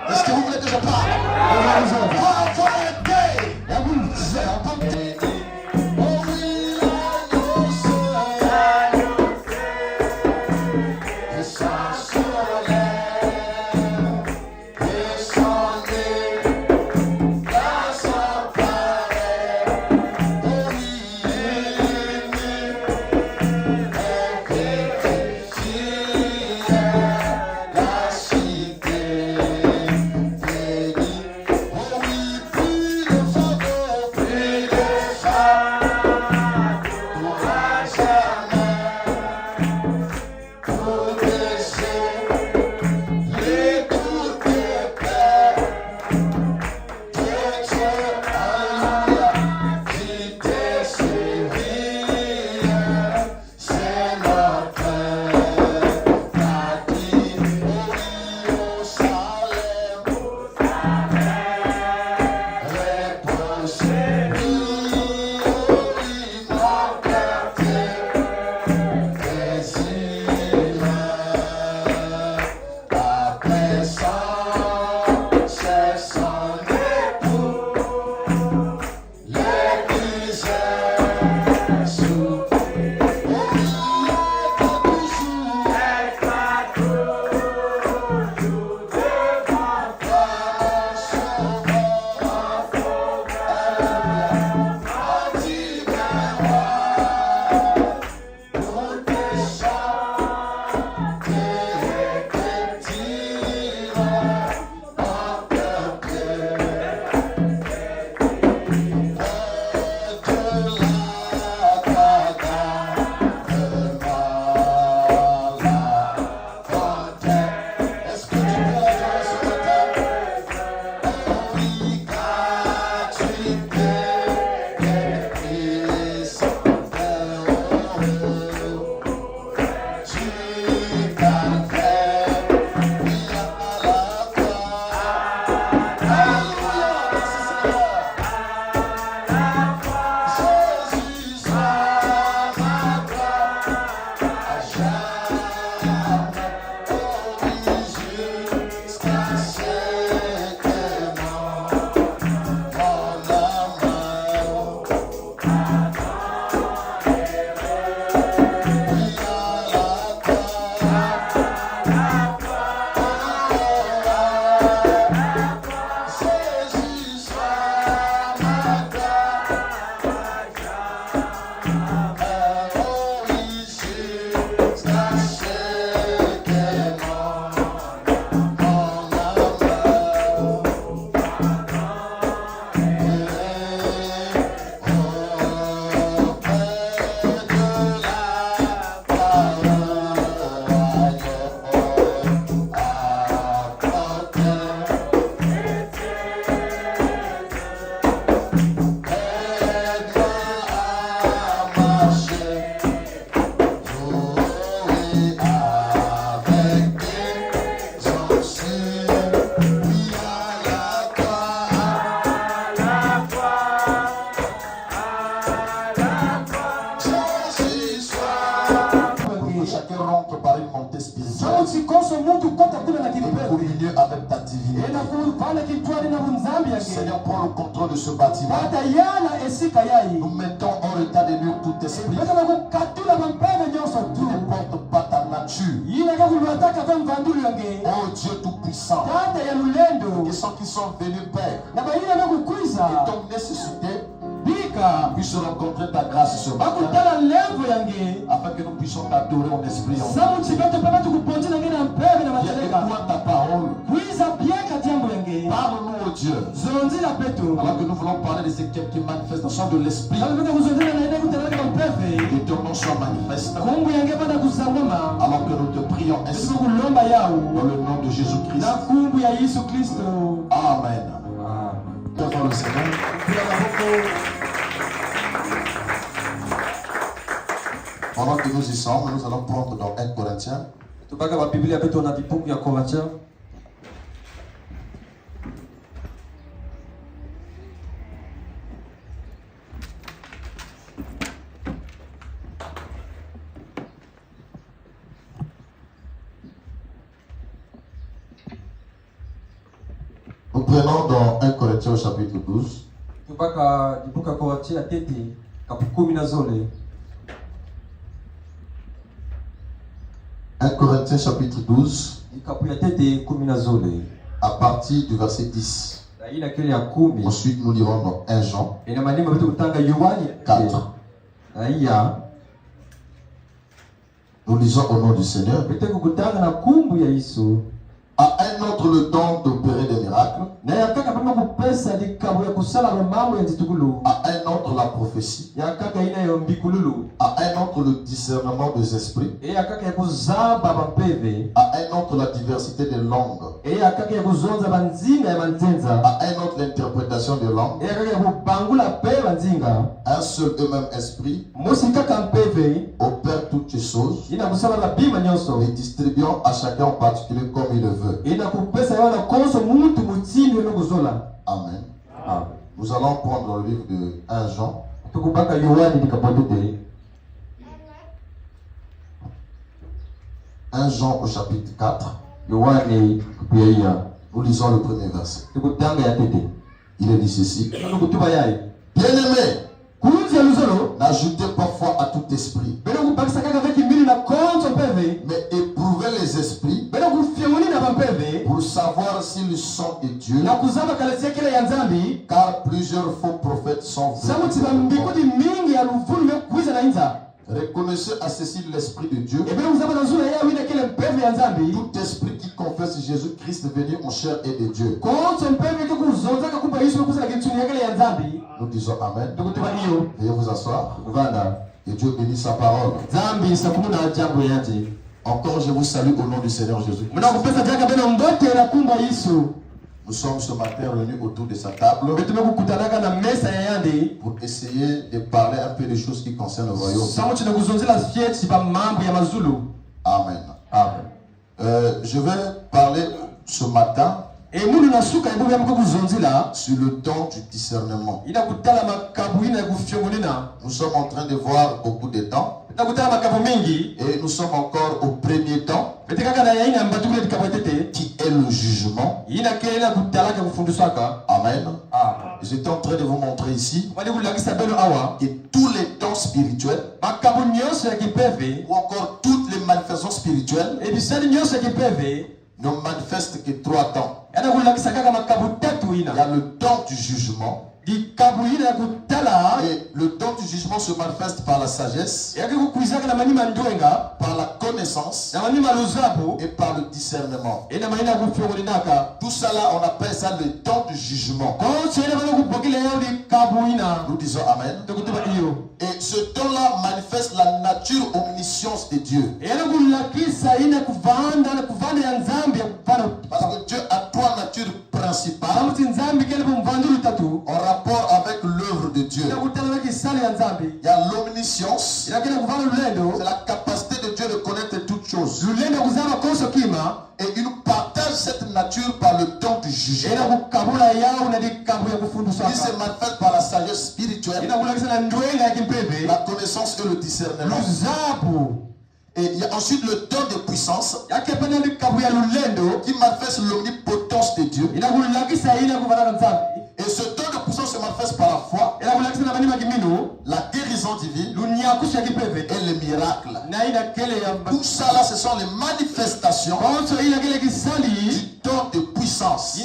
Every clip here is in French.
Est-ce que vous voulez que je parle? Power for a day. Et vous entendez? Oh oui, le soleil descendez dans son palais. Oh oui, la cité bénie. Oh oui, plus de fardeau, plus de fardeau, à jamais pour baisser les coups de paix. Dieu, alléluia, qui t'est servi, c'est notre Daddy. Oh oui, au Salem, réponse, oui, oh oui, mon cœur te désire. Après ça, c'est son époux, l'église est sous. Oh oui, elle va toujours devant toi, sauveur, pour tes chants, tes tirs, en cœur plein. Est-ce que tu peux adorer ce matin? Oui, car tu es Christ. Tu t'appelles, oui, à la croix. Alléluia, merci Seigneur. Jésus soit ma gloire à jamais. Oh oui, jusqu'à ce que mon amour oui, à la croix. Jésus soit ma gloire. Oh oui, jusqu'à ce que mon amour chacun rentre par une montée spirituelle pour unir avec ta divinité. Seigneur, prends le contrôle de ce bâtiment. Nous mettons hors état de nuire tout esprit qui ne porte pas ta nature. Oh Dieu Tout-Puissant, et ceux qui sont venus, Père, et ton nécessité puisse rencontrer ta grâce ce matin, afin que nous puissions t'adorer en esprit. Écoute ta parole. Parle-nous, oh Dieu. Alors que nous voulons parler de ces quelques manifestations de l'esprit. Que ton nom soit manifeste. Alors que nous te prions ainsi. Dans le nom de Jésus-Christ. Amen. Devant le Seigneur. Pendant que nous y sommes, nous allons prendre dans 1 Corinthiens. prenons dans 1 Corinthiens au chapitre 12. 1 Corinthiens chapitre 12, à partir du verset 10. Ensuite, nous lirons dans 1 Jean 4. Nous lisons au nom du Seigneur. À un autre le temps d'opérer des miracles. À un autre la prophétie. À un autre le discernement des esprits. À un autre la diversité des langues. À un autre l'interprétation des langues. Un seul et même esprit opère toutes ces choses, les distribuant à chacun en particulier comme il le veut. Amen. Nous allons prendre le livre de 1 Jean. 1 Jean au chapitre 4. Nous lisons le premier verset. Il est dit ceci. Bien-aimés, n'ajoutez pas foi à tout esprit, mais éprouvez les esprits pour savoir s'ils sont de Dieu, car plusieurs faux prophètes sont venus. Reconnaissez à ceci l'esprit de Dieu. Tout esprit qui confesse Jésus-Christ venu en chair et de Dieu. Nous disons Amen. Veuillez vous asseoir. Que Dieu bénisse sa parole. Encore je vous salue au nom du Seigneur Jésus-Christ. Nous sommes ce matin réunis autour de sa table pour essayer de parler un peu des choses qui concernent le royaume. Amen. Je vais parler ce matin sur le don du discernement. Nous sommes en train de voir beaucoup de temps. Et nous sommes encore au premier temps, qui est le jugement. Amen. J'étais en train de vous montrer ici que tous les dons spirituels, ou encore toutes les manifestations spirituelles, ne manifestent que 3 temps. Il y a le don du jugement. Et le don du jugement se manifeste par la sagesse, par la connaissance et par le discernement. Tout ça là, on appelle ça le don du jugement. Nous disons Amen. Et ce don là manifeste la nature omniscience de Dieu. Parce que Dieu a 3 natures principales en rapport avec l'œuvre de Dieu. Il y a l'omniscience, c'est la capacité de Dieu de connaître toutes choses. Et il nous partage cette nature par le don du jugement. Il se manifeste par la sagesse spirituelle, la connaissance et le discernement. Et il y a ensuite le don de puissance qui manifeste l'omnipotence de Dieu. Et ce don de puissance se manifeste par la foi, la guérison divine et les miracles. Tout ça là, ce sont les manifestations du don de puissance.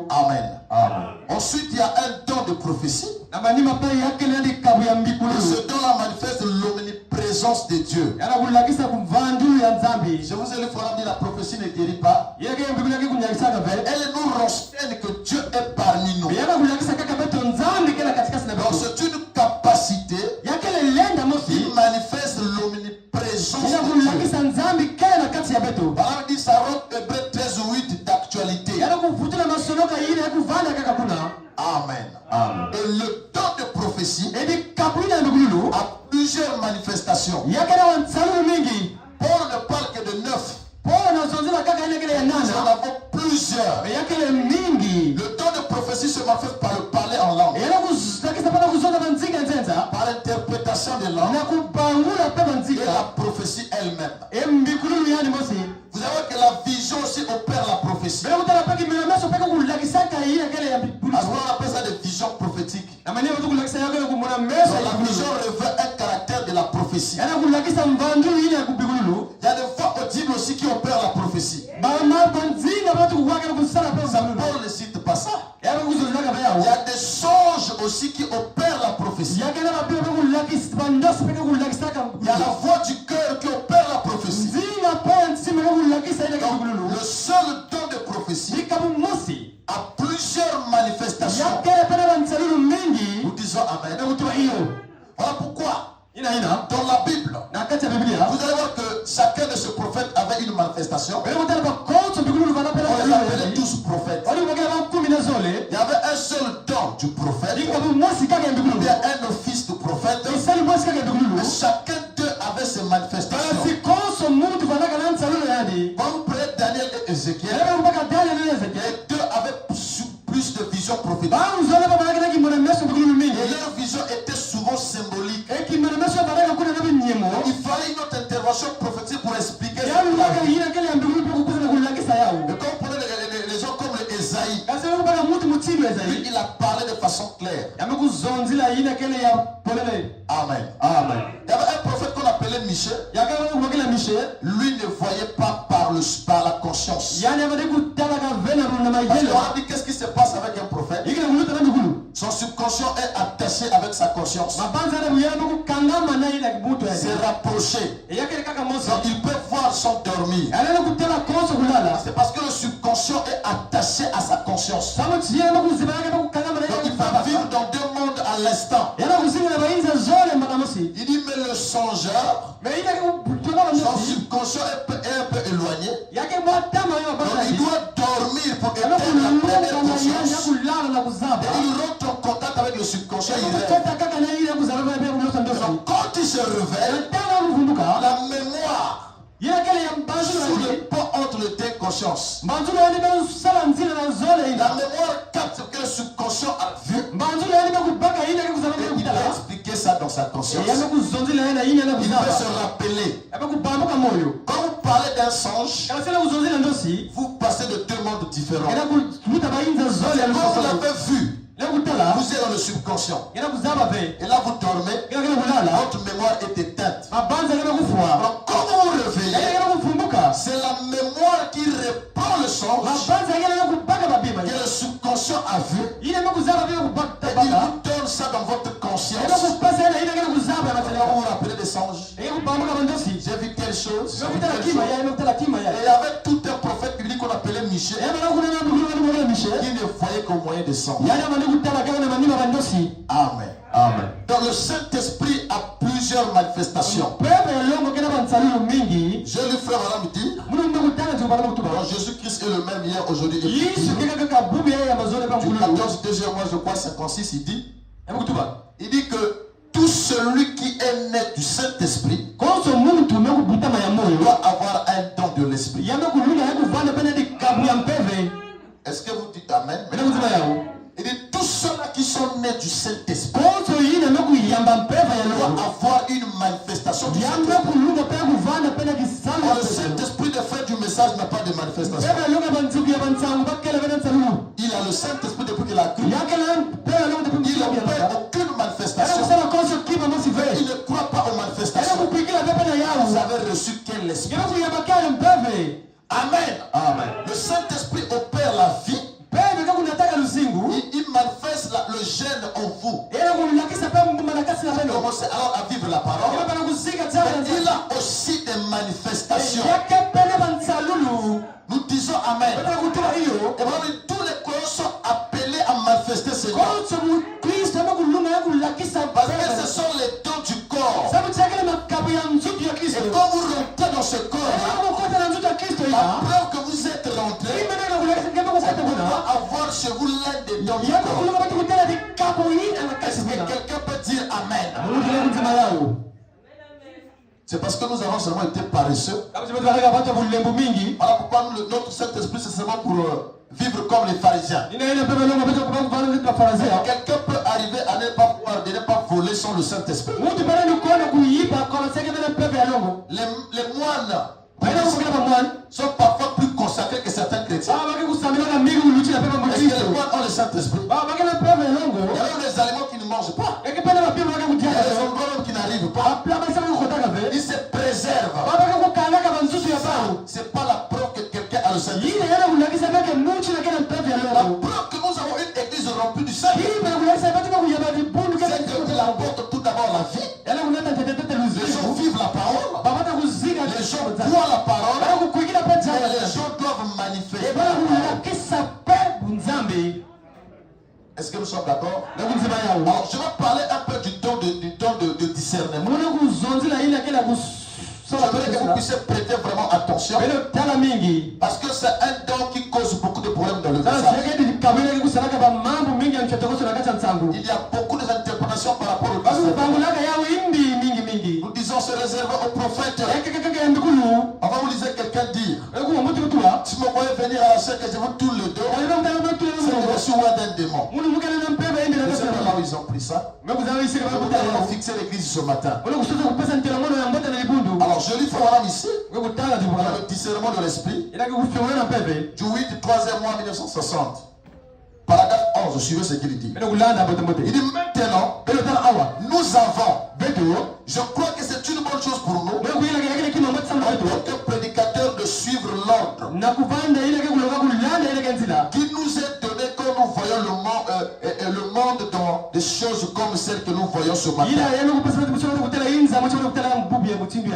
Amen. Ensuite, il y a un don de prophétie. Et ce don là manifeste l'omniprésence de Dieu. Je vous ai dit, la prophétie ne guérit pas. Elle nous renseigne que Dieu est parmi nous. Donc c'est une capacité qui manifeste l'omniprésence de Dieu. Par exemple, dit ça rentre Hébreux 13:8 d'actualité. Amen. Et le don de prophétie a plusieurs manifestations. Paul ne parle que de 9. Nous en avons plusieurs. Le don de prophétie se manifeste par le parler en langue, par l'interprétation des langues et la prophétie elle-même. Vous savez que la vision aussi opère la prophétie. on appelle ça des visions prophétiques. La vision revêt un caractère de la prophétie. Il y a des voix audibles aussi qui opèrent la prophétie. Paul ne cite pas ça. Il y a des songes aussi qui opèrent la prophétie. Il y a la voix du cœur qui opère la prophétie. Donc, le seul don de prophétie a plusieurs manifestations. Nous disons Amen. Voilà pourquoi dans la Bible, vous allez voir que chacun de ces prophètes avait une manifestation. On les appelait tous prophètes. Il y avait un seul don du prophète. Il y a un office du prophète. Mais chacun d'eux avait ses manifestations. Comme près Daniel et Ézéchiel, les deux avaient plus de vision prophétique. Et leur vision était souvent symbolique. Il fallait une autre intervention prophétique pour expliquer ça. Mais quand on prenait les gens comme Esaïe, lui, il a parlé de façon claire. Amen. Amen. Il y avait un prophète qu'on appelait Michel. Lui ne voyait pas par la conscience. Parce qu'on a dit qu'est-ce qui se passe avec un prophète? Son subconscient est attaché avec sa conscience. C'est rapproché. Donc il peut voir sans dormir. C'est parce que le subconscient est attaché à sa conscience. Donc il peut vivre dans deux mondes à l'instant. Il dit mais le songeur, son subconscient est un peu éloigné. Donc il doit dormir pour éteindre la première conscience. Et il rentre en contact avec le subconscient. Il rêve. Donc quand il se réveille, la mémoire sous le pont entre les deux consciences. La mémoire capte ce que le subconscient a vu. Et il a expliqué ça dans sa conscience. Il peut se rappeler. Quand vous parlez d'un songe, vous passez de deux mondes différents. Quand vous l'avez vu, vous êtes dans le subconscient. Et là vous dormez. Votre mémoire est éteinte. Donc quand vous vous réveillez, c'est la mémoire qui reprend le songe que le subconscient a vu. Et il vous donne ça dans votre conscience. Vous vous rappelez des songes. J'ai vu telle chose. Et il y avait tout un prophète biblique qu'on appelait Michel, qui ne voyait qu'au moyen des songes. Amen. Amen. Donc le Saint-Esprit a plusieurs manifestations. Je lui frère madame dit, donc Jésus-Christ est le même hier, aujourd'hui et du 14 deuxième mois, je crois, 56, il dit que tout celui qui est né du Saint-Esprit doit avoir un don de l'Esprit. Est-ce que vous dites Amen? Il dit tous ceux-là qui sont nés du Saint-Esprit doivent avoir une manifestation du Saint-Esprit. Le Saint-Esprit de faire du message n'a pas de manifestation. Il a le Saint-Esprit depuis qu'il a cru. Il n'a aucune manifestation. Il ne croit pas aux manifestations. Vous avez reçu quel esprit? Amen. Amen. Le Saint-Esprit opère la vie. Il manifeste le gène en vous. Commencez alors à vivre la parole. Mais il a aussi des manifestations. Nous disons Amen. Et vraiment, tous les croyants sont appelés à manifester ces dons. Parce que ce sont les dons du corps. Et quand vous rentrez dans ce corps, la preuve que vous êtes rentré, c'est pour avoir chez vous l'un des dons du corps. Est-ce que quelqu'un peut dire Amen? C'est parce que nous avons seulement été paresseux. Voilà pourquoi notre Saint-Esprit, c'est seulement pour vivre comme les pharisiens. Quelqu'un peut arriver à ne pas voler sans le Saint-Esprit. Les moines sont parfois plus consacrés que certains chrétiens. preuve que nous avons une église remplie du Saint-Esprit, c'est qu'elle apporte tout d'abord la vie. Les gens vivent la parole. Les gens voient la parole. Et les gens doivent manifester la parole. Est-ce que nous sommes d'accord? Alors, je vais parler un peu du don de discernement. J'aimerais que vous puissiez prêter vraiment attention. Parce que c'est un don qui cause beaucoup de problèmes dans le message. Il y a beaucoup d'interprétations par rapport au discernement. Nous disons se réserver aux prophètes. Avant vous lisez quelqu'un dire, si vous me voyez venir à la chair que je vous tourne le dos, c'est que je suis loin d'un démon. Vous savez là où ils ont pris ça? Nous allons fixer l'église ce matin. Alors je lis Fouanam ici, dans le discernement de l'esprit, du 8 3e mois 1960. Paragraphe 11, suivez ce qu'il dit. Il dit maintenant, nous avons, je crois que c'est une bonne chose pour nous, en tant que prédicateur, de suivre l'ordre qui nous est donné quand nous voyons le monde dans des choses comme celles que nous voyons ce matin.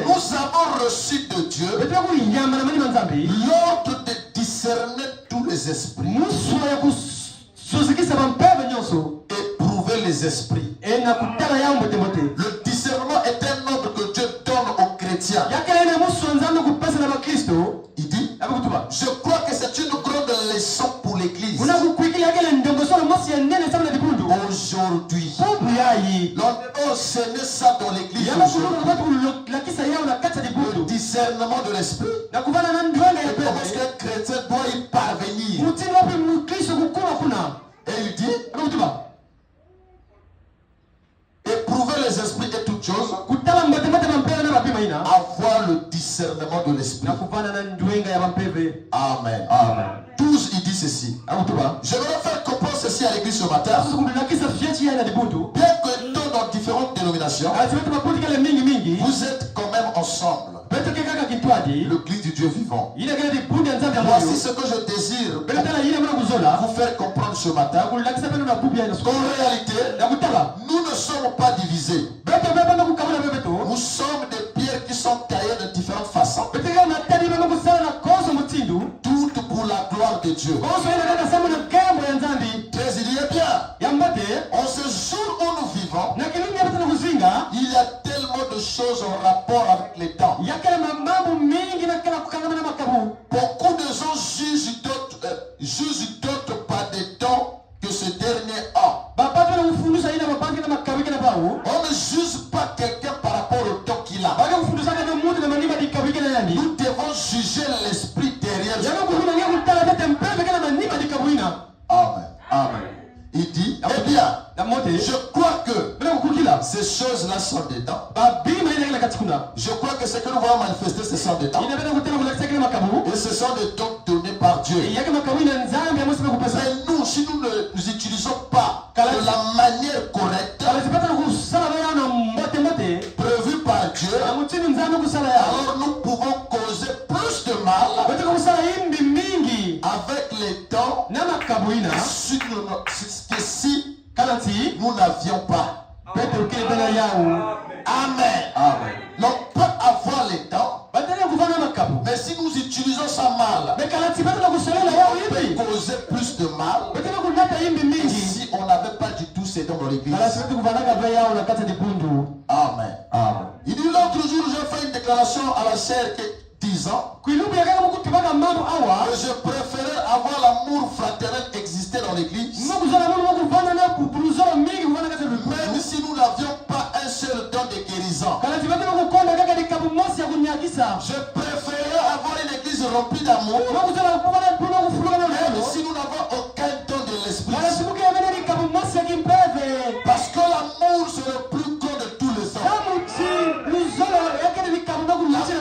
Nous avons reçu de Dieu l'ordre de discerner tous les esprits, éprouver les esprits. Le discernement est un ordre que Dieu donne aux chrétiens. Il dit, je crois que c'est une grande leçon pour l'église. Aujourd'hui, l'on peut enseigner ça dans l'église aujourd'hui. Le discernement de l'esprit. Parce qu'un chrétien doit y parvenir. Et il dit, éprouver les esprits et toutes choses, avoir le discernement de l'esprit. Amen. Amen. 12, il dit ceci. Je vais faire comprendre ceci à l'église ce matin. Bien que dans différentes dénominations, vous êtes quand même ensemble. L'église du Dieu vivant. Voici ce que je désire vous faire comprendre ce matin. En réalité, nous ne sommes pas divisés. Nous sommes des pierres qui sont taillées de différentes façons. Toutes pour la gloire de Dieu. Mais il y a bien, en ce jour où nous vivons, il y a tellement de choses en rapport avec les temps. Beaucoup de gens jugent d'autres par des temps que ce dernier a. On ne juge pas quelqu'un par rapport au temps qu'il a. Nous devons juger l'esprit derrière ce temps. Amen. Amen. Il dit, eh bien, je crois que ces choses-là sont dedans. Je crois que ce que nous voyons manifester, ce sont dedans. Et ce sont des dons donnés par Dieu. Mais nous, si nous ne nous utilisons pas de la manière correcte, prévue par Dieu, alors nous pouvons causer plus de mal avec les dons que si nous n'avions pas. Amen. Amen. Donc, on peut avoir les dons, mais si nous utilisons ça mal, on peut causer plus de mal que si on n'avait pas du tout ces dons dans l'église. Amen. Amen. Il dit l'autre jour, j'ai fait une déclaration à la chair disant que je préférais avoir l'amour fraternel exister dans l'église, même si nous n'avions pas un seul don de guérison. Je préférais avoir une église remplie d'amour, même si nous n'avons aucun don de l'esprit. Parce que l'amour c'est le plus grand de tous les hommes.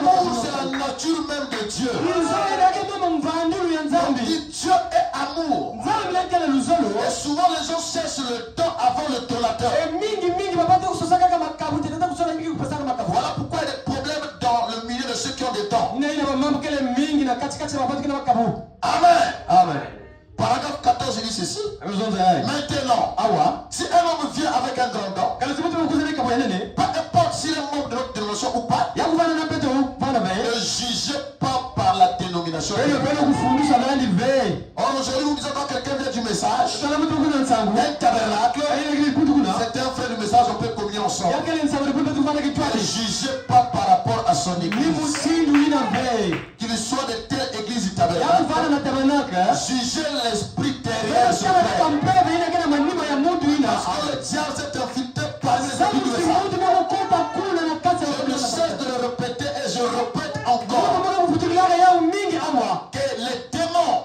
L'amour c'est la nature même de Dieu. Dieu est amour. Et souvent les gens cherchent le don avant le donateur. Voilà pourquoi il y a des problèmes dans le milieu de ceux qui ont des dons. Amen. ceci. Maintenant, si un homme vient avec un grand dent, peu importe s'il est membre de notre dénomination ou pas, ne jugez pas par la dénomination. Or, aujourd'hui, nous disons quand quelqu'un vient du message, un tabernacle, c'est un frère du message, on peut communier ensemble. Ne jugez pas par rapport à son église. Qu'il soit de telle église du tabernacle, jugez l'esprit derrière ce frère. Parce que le diable s'est infiltré par les esprits du message. Je ne cesse de le répéter et je répète encore que les démons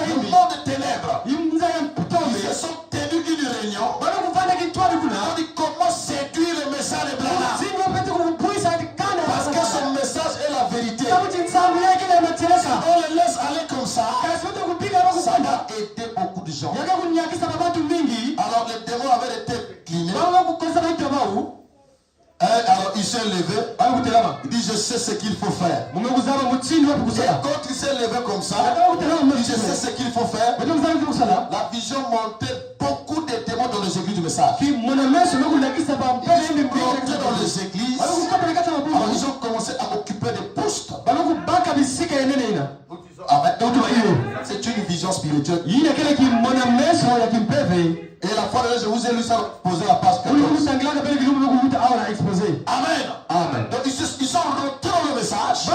du monde des ténèbres, ils se sont tenus une réunion. On dit comment séduire le message de Branham. Parce que son message est la vérité. Si on le laisse aller comme ça, ça va aider beaucoup de gens. Alors les démons avaient été inclinés. Alors il s'est levé. Il dit je sais ce qu'il faut faire. Et quand il s'est levé comme ça, il dit je sais ce qu'il faut faire. La vision montait beaucoup de démons dans les églises du message. Ils montaient dans les églises. Alors ils ont commencé à occuper des postes. C'est une vision spirituelle. Et la fois dernière, je vous ai lu ça poser la page 14. Amen. Amen. Donc ils sont rentrés dans le message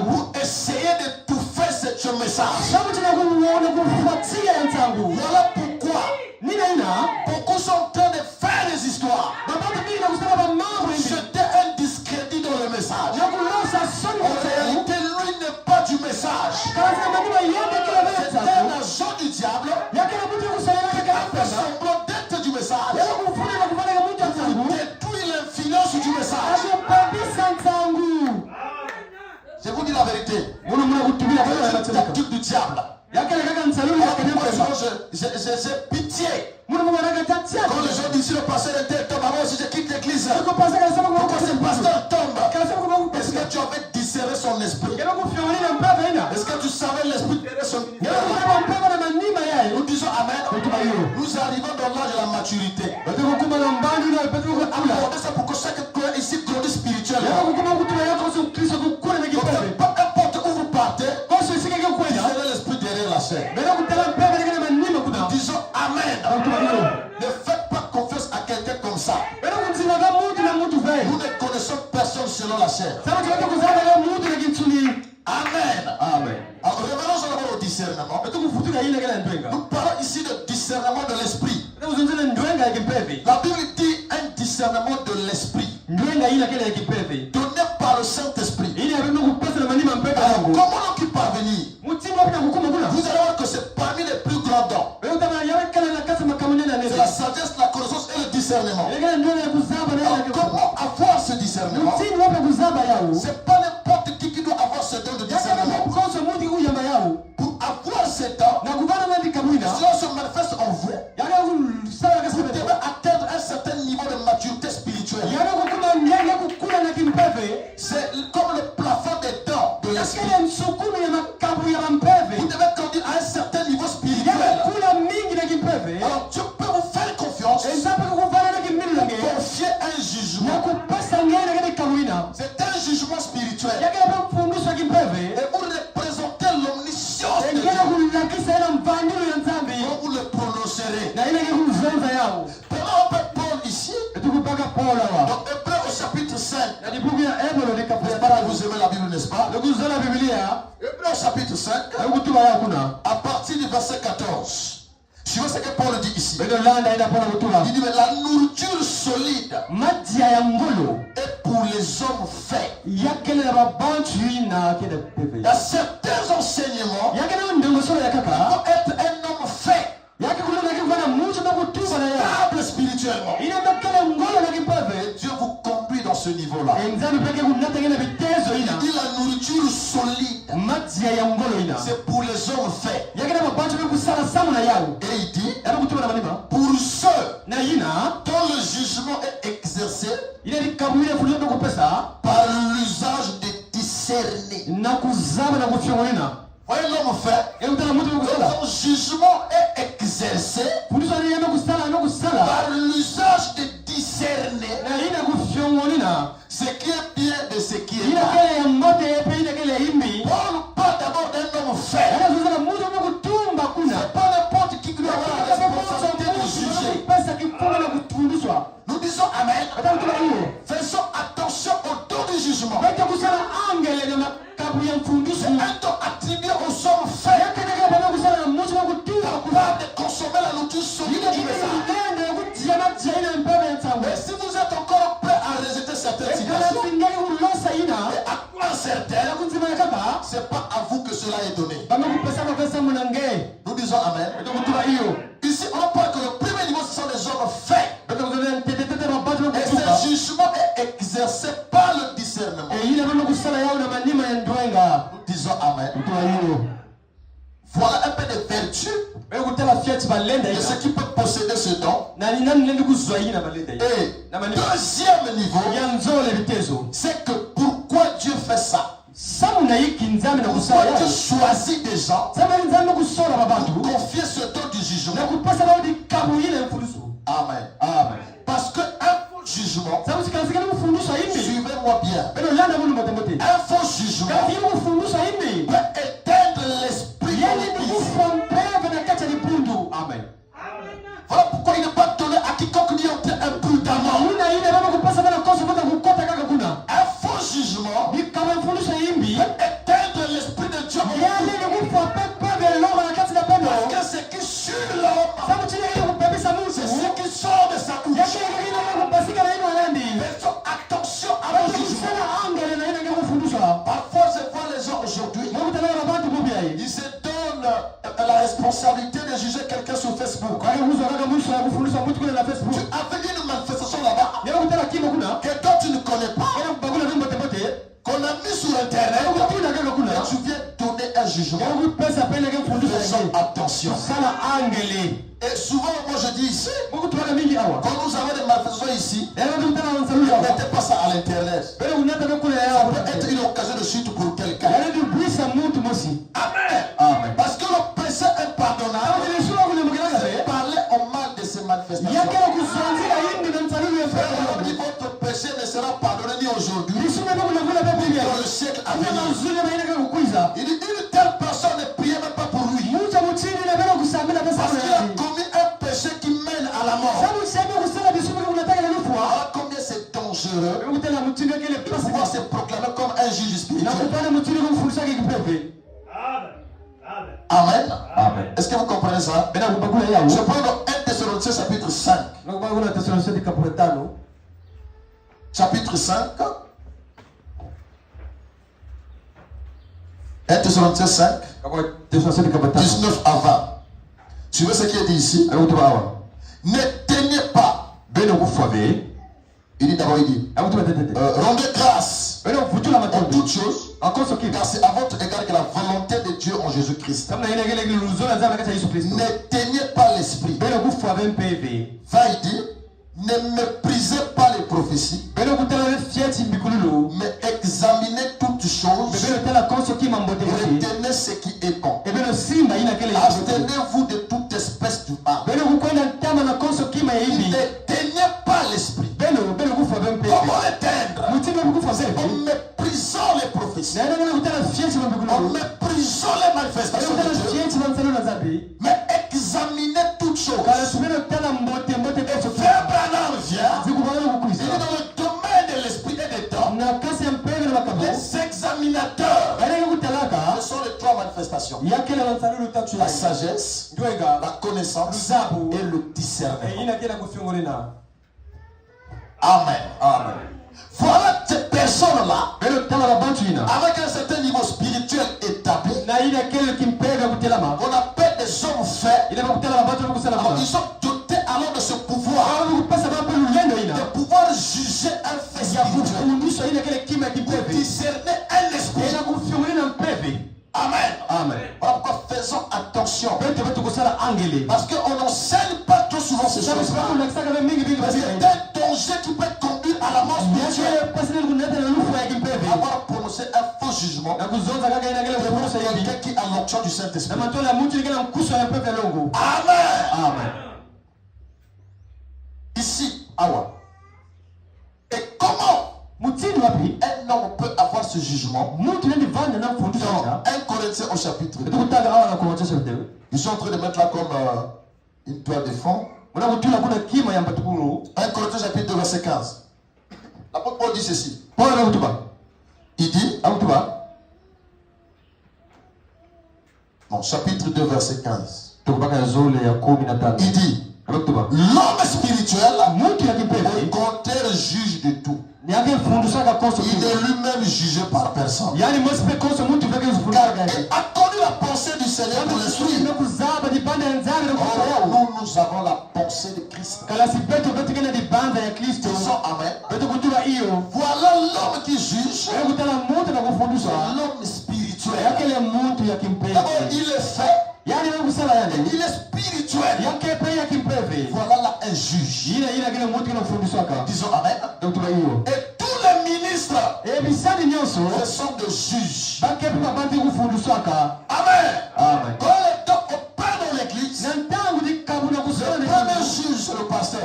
pour essayer d'étouffer ce message. Voilà pourquoi beaucoup sont en train de faire des histoires. Jeter un discrédit dans le message. En réalité, lui n'est pas du message. C'est un agent du diable. Après semblant d'être du message. Détruit l'influence du message. Je vous dis la vérité. C'est une tactique du diable. J'ai pitié. Quand les gens disent si le pasteur est tel tombe, avant si je quitte l'église, pourquoi ce pasteur tombe? Est-ce que tu avais discerné son esprit? Est-ce que tu savais l'esprit de son ministère? Nous disons Amen. Nous arrivons dans l'âge de la maturité. C'est pourquoi chaque croyant ici grandit spirituellement. Peu importe où vous partez, discernez l'esprit derrière la chair. Nous disons Amen. Ne faites pas confiance à quelqu'un comme ça. Nous ne connaissons personne selon la chair. Amen. Amen. Alors revenons d'abord au discernement. Nous parlons ici de discernement de l'esprit. La Bible dit un discernement de l'esprit donné par le Saint-Esprit. Alors comment donc y parvenir? Vous allez voir que c'est parmi les plus grands dons. C'est la sagesse, la connaissance et le discernement. Alors comment avoir ce discernement? C'est pas n'importe qui doit avoir ce don de discernement. Pour avoir ce don, cela se manifeste en vous. Vous devez atteindre un certain niveau de maturité spirituelle. C'est comme le plafond des dons de l'esprit. Vous devez grandir à un certain niveau spirituel. Alors Dieu peut vous faire confiance. Confier un jugement. C'est un jugement spirituel. Et vous représentez l'omniscience de Dieu. Quand vous le prononcerez. Comment on peut Paul ici? Donc Hébreux au chapitre 5. Vous aimez la Bible, n'est-ce pas? Hébreux au chapitre 5. À partir du verset 14. Suivez ce que Paul dit ici. Il dit mais la nourriture solide est pour les hommes faits. Il y a certains enseignements qui vont être un homme fait. Stable spirituellement. Dieu vous conduit dans ce niveau-là. Il dit la nourriture solide, c'est pour les hommes faits. Et il dit pour ceux dont le jugement est exercé par l'usage de discerner. Voyez l'homme fait. Vous Son jugement est exercé par l'usage de discerner ce qui est bien de ce qui est mal. Paul parle d'abord d'un homme fait. C'est pas n'importe qui doit avoir la responsabilité de juger. Nous disons Amen. Faisons attention au don du jugement. C'est un don attribué aux hommes faits, capables de consommer la nourriture solide du message. Mais si vous êtes encore prêt à rejeter certaines situations et à croire certaines, c'est pas à vous que cela est donné. Nous disons Amen. Ici, on parle que le premier niveau, ce sont les hommes faits. Et ce jugement est exercé par le discernement. Nous disons Amen. Voilà un peu de vertu de ceux qui peuvent posséder ce don. Et deuxième niveau, c'est que pourquoi Dieu fait ça? Pourquoi Dieu choisit des gens pour confier ce don du jugement? Amen. Parce qu'un faux jugement, suivez-moi bien, un faux jugement peut éteindre l'esprit. Amen. Voilà pourquoi il n'est pas donné à quiconque n'y entre imprudemment. Un faux jugement peut éteindre l'esprit de Dieu. Parce que ce qui suit l'homme, c'est ce qui sort de sa bouche. Faisons attention à vos jugements. Parfois, je vois les gens aujourd'hui, ils se donnent la responsabilité de juger quelqu'un sur Facebook. Tu avais une manifestation là-bas que toi tu ne connais pas, qu'on a mis sur internet, et tu viens donner un jugement. Faisons attention. Et souvent, moi je dis ici, quand nous avons des manifestations ici, ne mettez pas ça à l'internet. Ça peut être une occasion de chute pour quelqu'un. Amen. Parce que le péché impardonnable, c'est parler au mal de ces manifestations. On dit votre péché ne sera pardonné ni aujourd'hui, ni dans le siècle à venir. Il dit une telle personne ne priait même pas pour lui. Parce qu'il a commis un péché qui mène à la mort. Alors combien c'est dangereux de pouvoir se proclamer comme un juge spirituel. Amen. Est-ce que vous comprenez ça? Je prends dans 1 Thessaloniciens chapitre 5. Chapitre 5. 1 Thessaloniciens 5. 19 à 20. Tu vois ce qui est dit ici? Ne tenez pas. Il dit d'abord, rendez grâce en toutes choses, car c'est à votre égard que la volonté de Dieu en Jésus-Christ. Ne tenez pas l'esprit. Va, il dit, ne méprisez pas les prophéties, mais examinez toutes choses, retenez ce qui est bon. Abstenez-vous de toute espèce du mal. Ne tenez pas l'esprit. Comment l'éteindre? En méprisant les prophéties, en méprisant les manifestations de Dieu, mais examinez toutes choses. Frère Branham vient, il est dans le domaine de l'esprit et des temps. Les examinateurs, ce sont les trois manifestations: la sagesse, la connaissance et le discernement. Amen. Voilà ces personnes-là, avec un certain niveau spirituel établi, on appelle des hommes faits. Ils sont dotés alors de ce pouvoir, de pouvoir juger un fait spirituel, pour discerner un esprit. Amen. Voilà pourquoi faisons attention, parce qu'on n'enseigne pas trop souvent ces choses-là. C'est un danger qui peut conduire à la mort spirituelle. Avoir prononcé un faux jugement. jugement. Quelqu'un qui a l'onction du Saint-Esprit. Amen. Amen. Ici, Awa. Et comment un homme peut avoir ce jugement? Dans 1 Corinthiens au chapitre 2. Ils sont en train de mettre là comme une toile de fond. 1 Corinthiens chapitre 2 verset 15. L'apôtre Paul dit ceci. Il dit, non, chapitre 2 verset 15. Il dit, l'homme spirituel, au contraire, juge de tout. Il est lui-même jugé par personne. Car il a connu la pensée du Seigneur pour l'esprit. Oh, nous avons la pensée de Christ. Disons amen. Voilà l'homme qui juge. L'homme spirituel. D'abord, il est fait. Il est spirituel. Voilà là un juge. Disons amen. Et tous les ministres, ce sont des juges. Amen. Quand les temps opèrent dans l'église, le premier juge c'est le pasteur.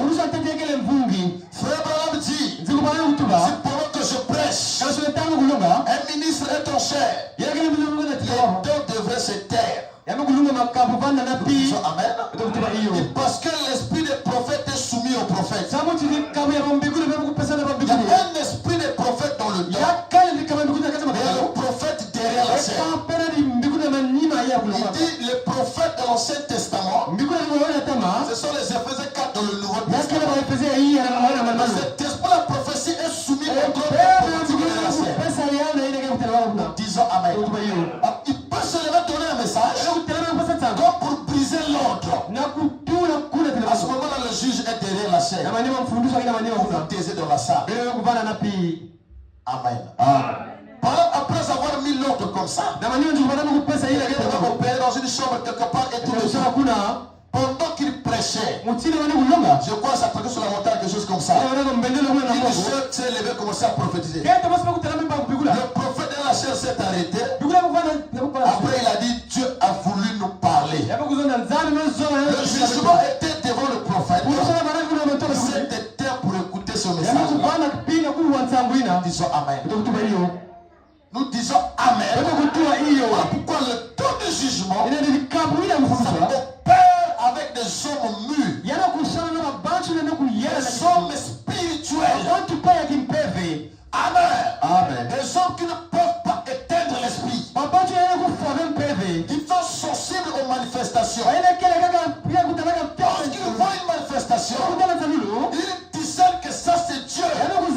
Frère Branham dit, c'est pendant que je prêche, un ministre est en chair. Les deux devraient se taire. Amen. Parce que l'esprit des prophètes est soumis aux prophètes. Il y a un esprit des prophètes dans le temps. Et le prophète derrière la scène. Il dit les prophètes de l'Ancien Testament. Ce sont les Éphésiens 4 dans le Nouveau Testament. Cet esprit de la prophétie est soumis au prophète derrière la scène. Disons amen. Il peut se lever donner un message. Comme pour briser l'ordre. À ce moment-là, le juge est derrière la chaîne. Vous vous taisez dans la salle. Amen. Après avoir mis l'ordre comme ça, on va opérer dans une chambre quelque part et tout le temps. Pendant qu'il prêchait, je crois que ça traduit sur la montagne, quelque chose comme ça. Il s'est levé et commencé à prophétiser. Le prophète de la chair s'est arrêté. Après, il a dit Dieu a voulu nous parler. Le jugement était devant le prophète. Il s'était terre pour écouter son message. Disons amen. Nous disons amen. Pourquoi le temps de jugement opère avec des hommes mûrs, des hommes spirituels. Amen. Des hommes qui ne peuvent pas éteindre l'esprit. Ils sont sensibles aux manifestations. Lorsqu'ils voient une manifestation, ils discernent que ça c'est Dieu. Ils se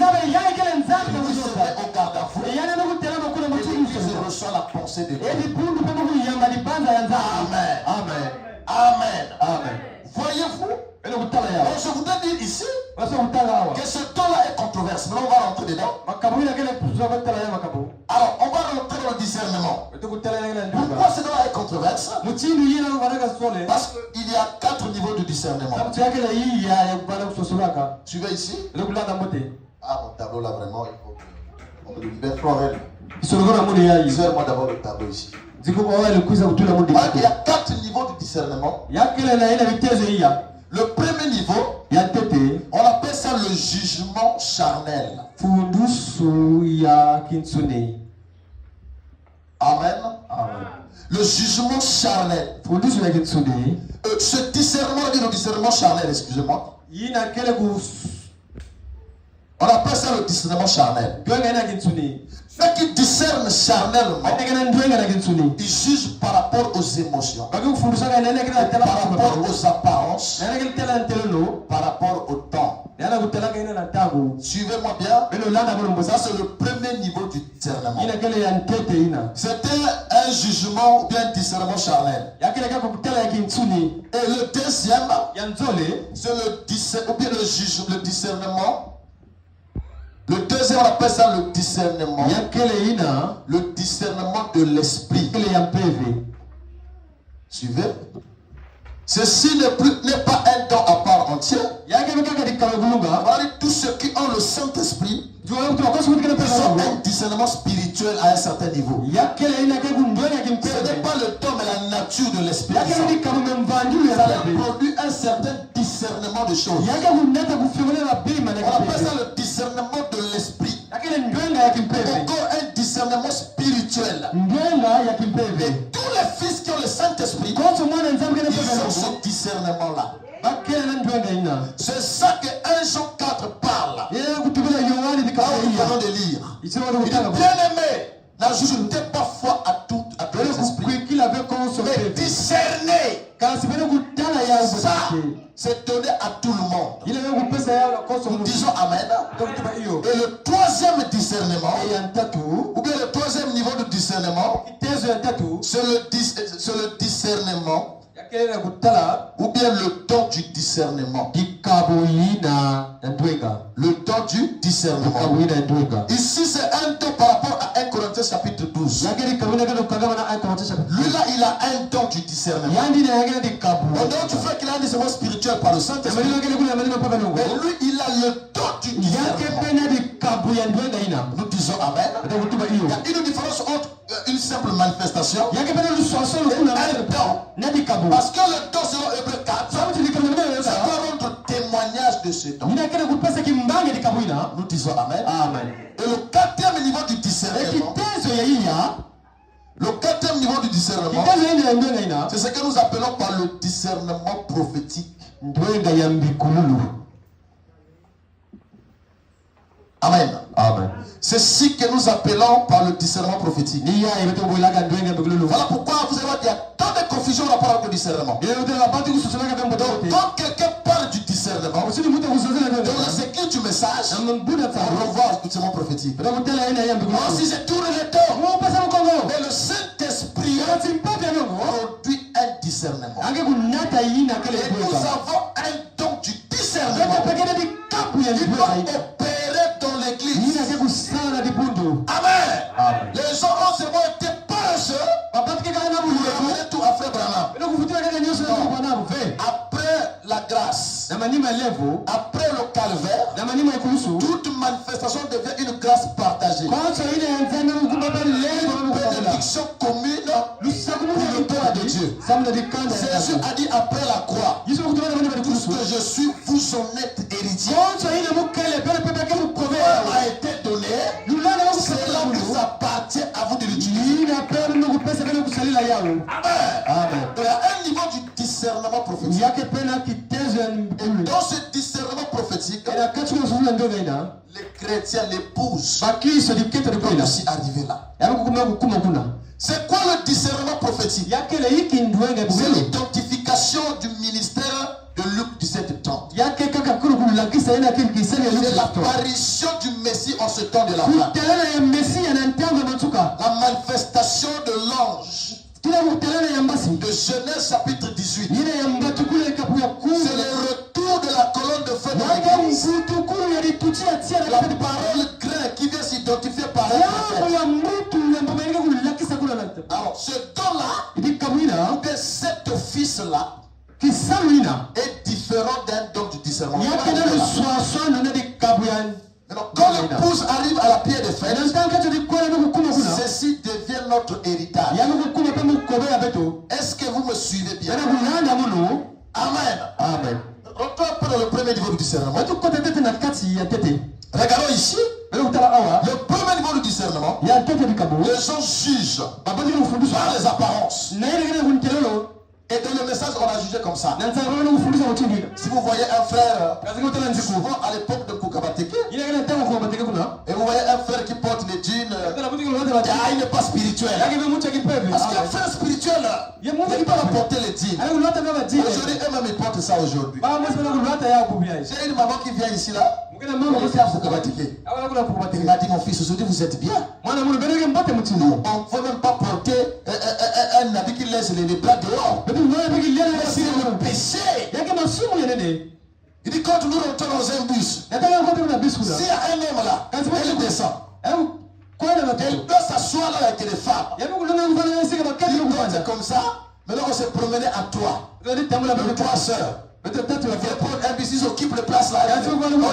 mettent au garde-à-vous. Ils reçoivent la pensée de Dieu. Amen. Amen. Voyez-vous? Donc je voudrais dire ici que ce temps-là est controversé. Mais on va rentrer dedans. Alors, on va rentrer dans le discernement. Pourquoi ce temps-là est controversé? Parce qu'il y a 4 niveaux de discernement. Suivez ici. Ah, mon tableau là, vraiment, il faut qu'on me le libère. Sers-moi d'abord le tableau ici. Il y a 4 niveaux de discernement. Le premier niveau, on appelle ça le jugement charnel. Amen. Le jugement charnel. Ce discernement, le discernement charnel, excusez-moi. On appelle ça le discernement charnel. Ceux qui discernent charnellement, ils jugent par rapport aux émotions, par rapport aux apparences, par rapport au temps. Suivez-moi bien. Ça c'est le premier niveau du discernement. C'était un jugement ou bien un discernement charnel. Et le deuxième, c'est le discernement. Le deuxième, on appelle ça le discernement. Le discernement de l'esprit. Suivez. Ceci n'est pas un don à part entier. Voilà, tous ceux qui ont le Saint-Esprit, ils ont un discernement spirituel à un certain niveau. Ce n'est pas le temps mais la nature de l'Esprit. Ça leur produit un certain discernement de choses. On appelle ça le discernement de l'Esprit. Encore un discernement spirituel. Et tous les fils qui ont le Saint-Esprit, ils ont ce discernement-là. C'est ça que 1 Jean 4 parle. Là où nous venons de lire. Il dit, bien-aimé, n'ajoutez pas foi à tous les esprits, mais discernez. Ça, c'est donné à tout le monde. Nous disons Amen. Et le troisième discernement, ou bien le troisième niveau de discernement, c'est le discernement, ou bien le don du discernement. Le don du discernement. Ici, c'est un don par rapport à 1 Corinthiens chapitre 12. Lui là, il a un don du discernement. On dirait du fait qu'il a un discernement spirituel par le Saint-Esprit. Mais lui, il a le don du discernement. Nous disons Amen. Il y a une différence entre une simple manifestation et un don. Parce que le don selon Hébreux 4, ça doit rendre témoignage de ce don. Nous disons Amen. Et le quatrième niveau du discernement, c'est ce que nous appelons par le discernement prophétique. Amen. C'est ce que nous appelons par le discernement prophétique. Voilà pourquoi vous allez voir qu'il y a tant de confusion en rapport avec le discernement. Donc, quand quelqu'un parle du discernement, dans les écrits du message, on revoit le discernement prophétique. Moi aussi, j'ai tourné le temps. Mais le Saint-Esprit produit un discernement. Et nous avons un don du discernement. Il doit opérer dans l'église. Amen. Les gens ont seulement été paresseux pour ramener tout à Frère Branham. Après la grâce, après le calvaire, toute manifestation devient une grâce partagée. Une bénédiction commune pour le peuple de Dieu. Jésus a dit après la croix, tout ce que je suis, vous en êtes héritiers. A été donné, c'est là que ça appartient à vous de l'utiliser. Amen. Il y a un niveau du discernement prophétique. Et dans ce discernement prophétique, les chrétiens, l'épouse, doivent aussi arriver là. C'est quoi le discernement prophétique? C'est l'identification du ministère de Luc 17:30. C'est l'apparition du Messie en ce temps de la fin. La manifestation de l'ange de Genèse chapitre 18. C'est le retour de la colonne de feu de l'église. La parole grain qui vient s'identifier par un prophète. Alors ce don-là, ou cet office-là, est différent d'un don du discernement. Alors, quand l'épouse arrive à la pierre de fête, ceci devient notre héritage. Est-ce que vous me suivez bien? Amen. Rentrons un peu dans le premier niveau du discernement. Regardons ici. Le premier niveau du discernement, les gens jugent par les apparences. Et dans le message, on a jugé comme ça. Si vous voyez un frère, souvent à l'époque de Kukabateke, et vous voyez un frère qui porte les jeans, il n'est pas spirituel. Parce qu'un frère spirituel, il n'est pas à porter les jeans. Aujourd'hui, eux-mêmes, ils portent ça aujourd'hui. J'ai une maman qui vient ici là. Il m'a dit, mon fils, aujourd'hui vous êtes bien. On ne veut même pas porter un habit qui laisse les bras dehors. C'est le péché. Il dit, quand nous rentrons dans un bus, s'il y a un homme là, elle descend. Elle doit s'asseoir là avec les femmes. Il doit être comme ça. Maintenant on s'est promené à toi. Trois sœurs. Viens prendre un bus, ils occupent les places là.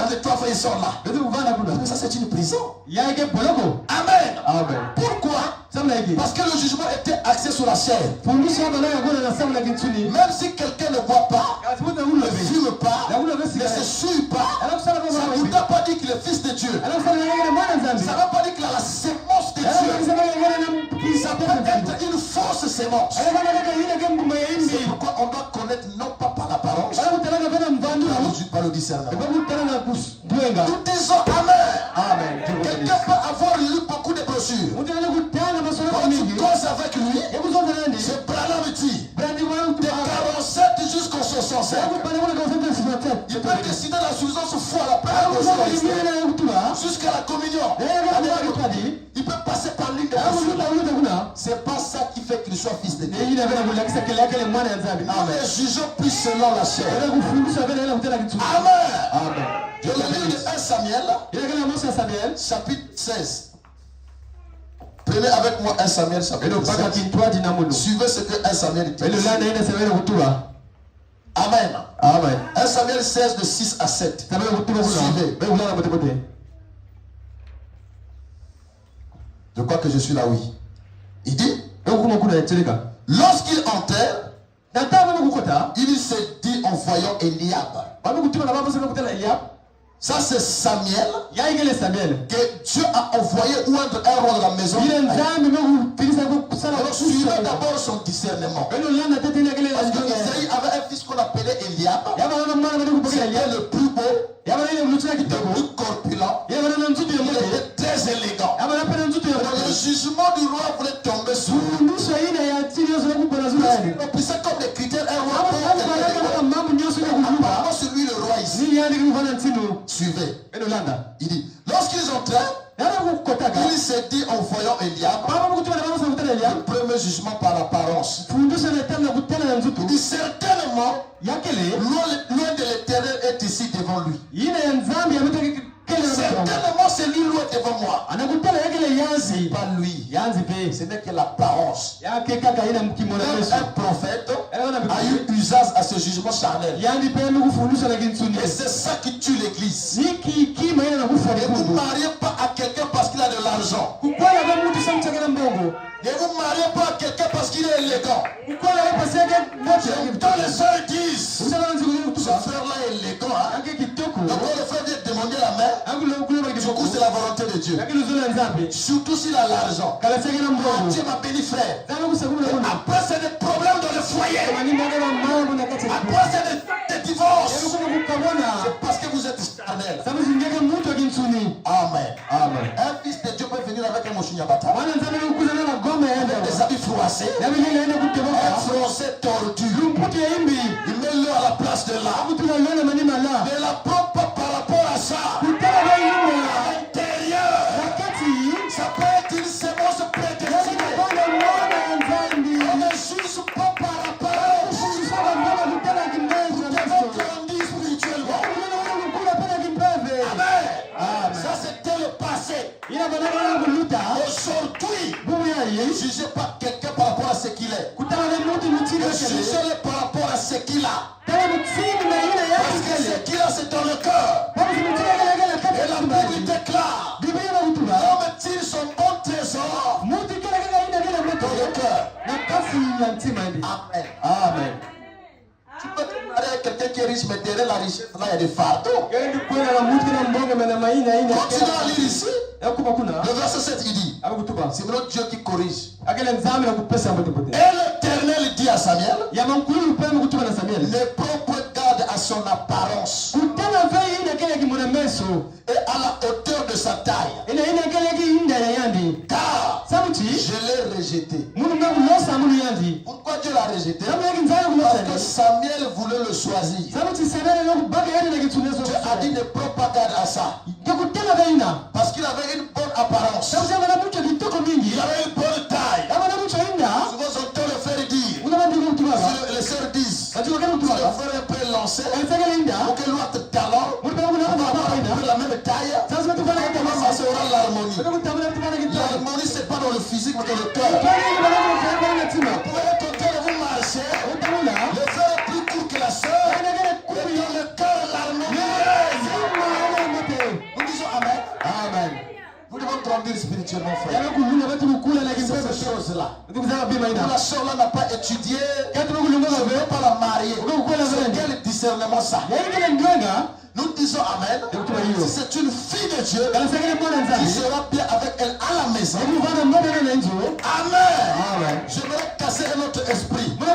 Les trois frères, ils sont là. Mais ça, c'est une prison. Amen. Pourquoi? Parce que le jugement était axé sur la chair. Même si quelqu'un ne boit pas, ne fume pas, ne se souille pas, ça ne vous a pas dit qu'il est fils de Dieu. Ça ne veut pas dire qu'il a la sémence de Dieu. Ça peut être une fausse sémence. C'est pourquoi on doit connaître non pas par l'apparence, par le discernement. Nous disons Amen. Quelqu'un peut avoir lu beaucoup de brochures. Quand tu causes avec lui, c'est Branham dit de 47 jusqu'au 67. Il peut décider la suffisance foi à la paix jusqu'à la communion. Il peut passer par l'une des brochures. C'est pas ça qui fait qu'il soit fils de Dieu. Nous les jugeons plus selon la chair. Amen. Je vais lire de 1 Samuel, chapitre 16. Prenez avec moi 1 Samuel, chapitre 16. Suivez ce que 1 Samuel dit. Amen. 1 Samuel 16, de 6 à 7. Suivez. Je crois que je suis là, oui. Il dit, lorsqu'il enterre, il s'est dit en voyant Eliab. Ça c'est Samuel que Dieu a envoyé oindre un roi de la maison. Alors suivez d'abord son discernement. Parce qu'Isaïe avait un fils qu'on appelait Eliab. C'était le plus beau, le plus corpulent. Il était très élégant. Le jugement du roi voulait tomber sur lui. C'est comme des critères, un roi apparemment c'est lui le roi ici. Suivez. Il dit, lorsqu'ils entrèrent, il s'est dit en voyant Eliab, le premier jugement par apparence. Il dit certainement, loin de l'Éternel est ici devant lui. Certainement c'est lui loin devant moi. Pas lui. Ce n'est que l'apparence. Un prophète a eu usage à ce jugement charnel. Et c'est ça qui tue l'église. Ne vous mariez pas à quelqu'un parce qu'il a de l'argent. Ne vous mariez pas à quelqu'un parce qu'il est élégant. Quand les sœurs disent, ce frère-là est élégant, donc le frère vient demander la main. Du coup, c'est la volonté de Dieu. Surtout s'il a l'argent. Dieu m'a béni, frère. Après, c'est des problèmes dans le foyer. Après, c'est des divorces. C'est parce que vous êtes charnel. Amen. Un fils de Dieu peut venir avec un mouchignabata, des habits froissés, un français tordu. Il met l'eau à la place de l'âme. Mais la prend pas par rapport à ça. À l'intérieur, ça peut être une sémence prédestinée. On ne juge pas par rapport à grandi spirituellement. Amen. Ça c'était le passé. Aujourd'hui, ne jugez pas quelqu'un par rapport à ce qu'il est. Jugez-le par rapport à ce qu'il a. Parce que ce qu'il a, c'est dans le cœur. Et la Bible déclare, comme tire son bon trésor dans le cœur. Amen. Tu peux te marier avec quelqu'un qui est riche, mais derrière la richesse, là, il y a des fardeaux. Continuez à lire ici. Le verset 7, il dit, c'est notre Dieu qui corrige. Et l'Éternel dit à Samuel, ne prends point garde à son apparence et à la hauteur de sa taille, car je l'ai rejeté. Pourquoi Dieu l'a rejeté? Parce que Samuel voulait le choisir. Dieu a dit ne prends pas garde à ça. Parce qu'il avait une bonne apparence. Il avait une bonne taille. Souvent j'entends le frère dire, les sœurs disent, si le frère peut lancer, pour que l'autre talent, on va avoir la même taille, comment ça sera l'harmonie? L'harmonie c'est pas dans le physique mais dans le cœur. Vous pouvez être en train de vous marcher, le frère est plus court que la sœur, grandir spirituellement, frère. Ces choses-là. La soeur là n'a pas étudié. Je ne veux pas la marier. C'est quel discernement ça? Nous disons Amen. Si c'est une fille de Dieu, qui sera bien avec elle à la maison. Amen. J'aimerais casser notre esprit. On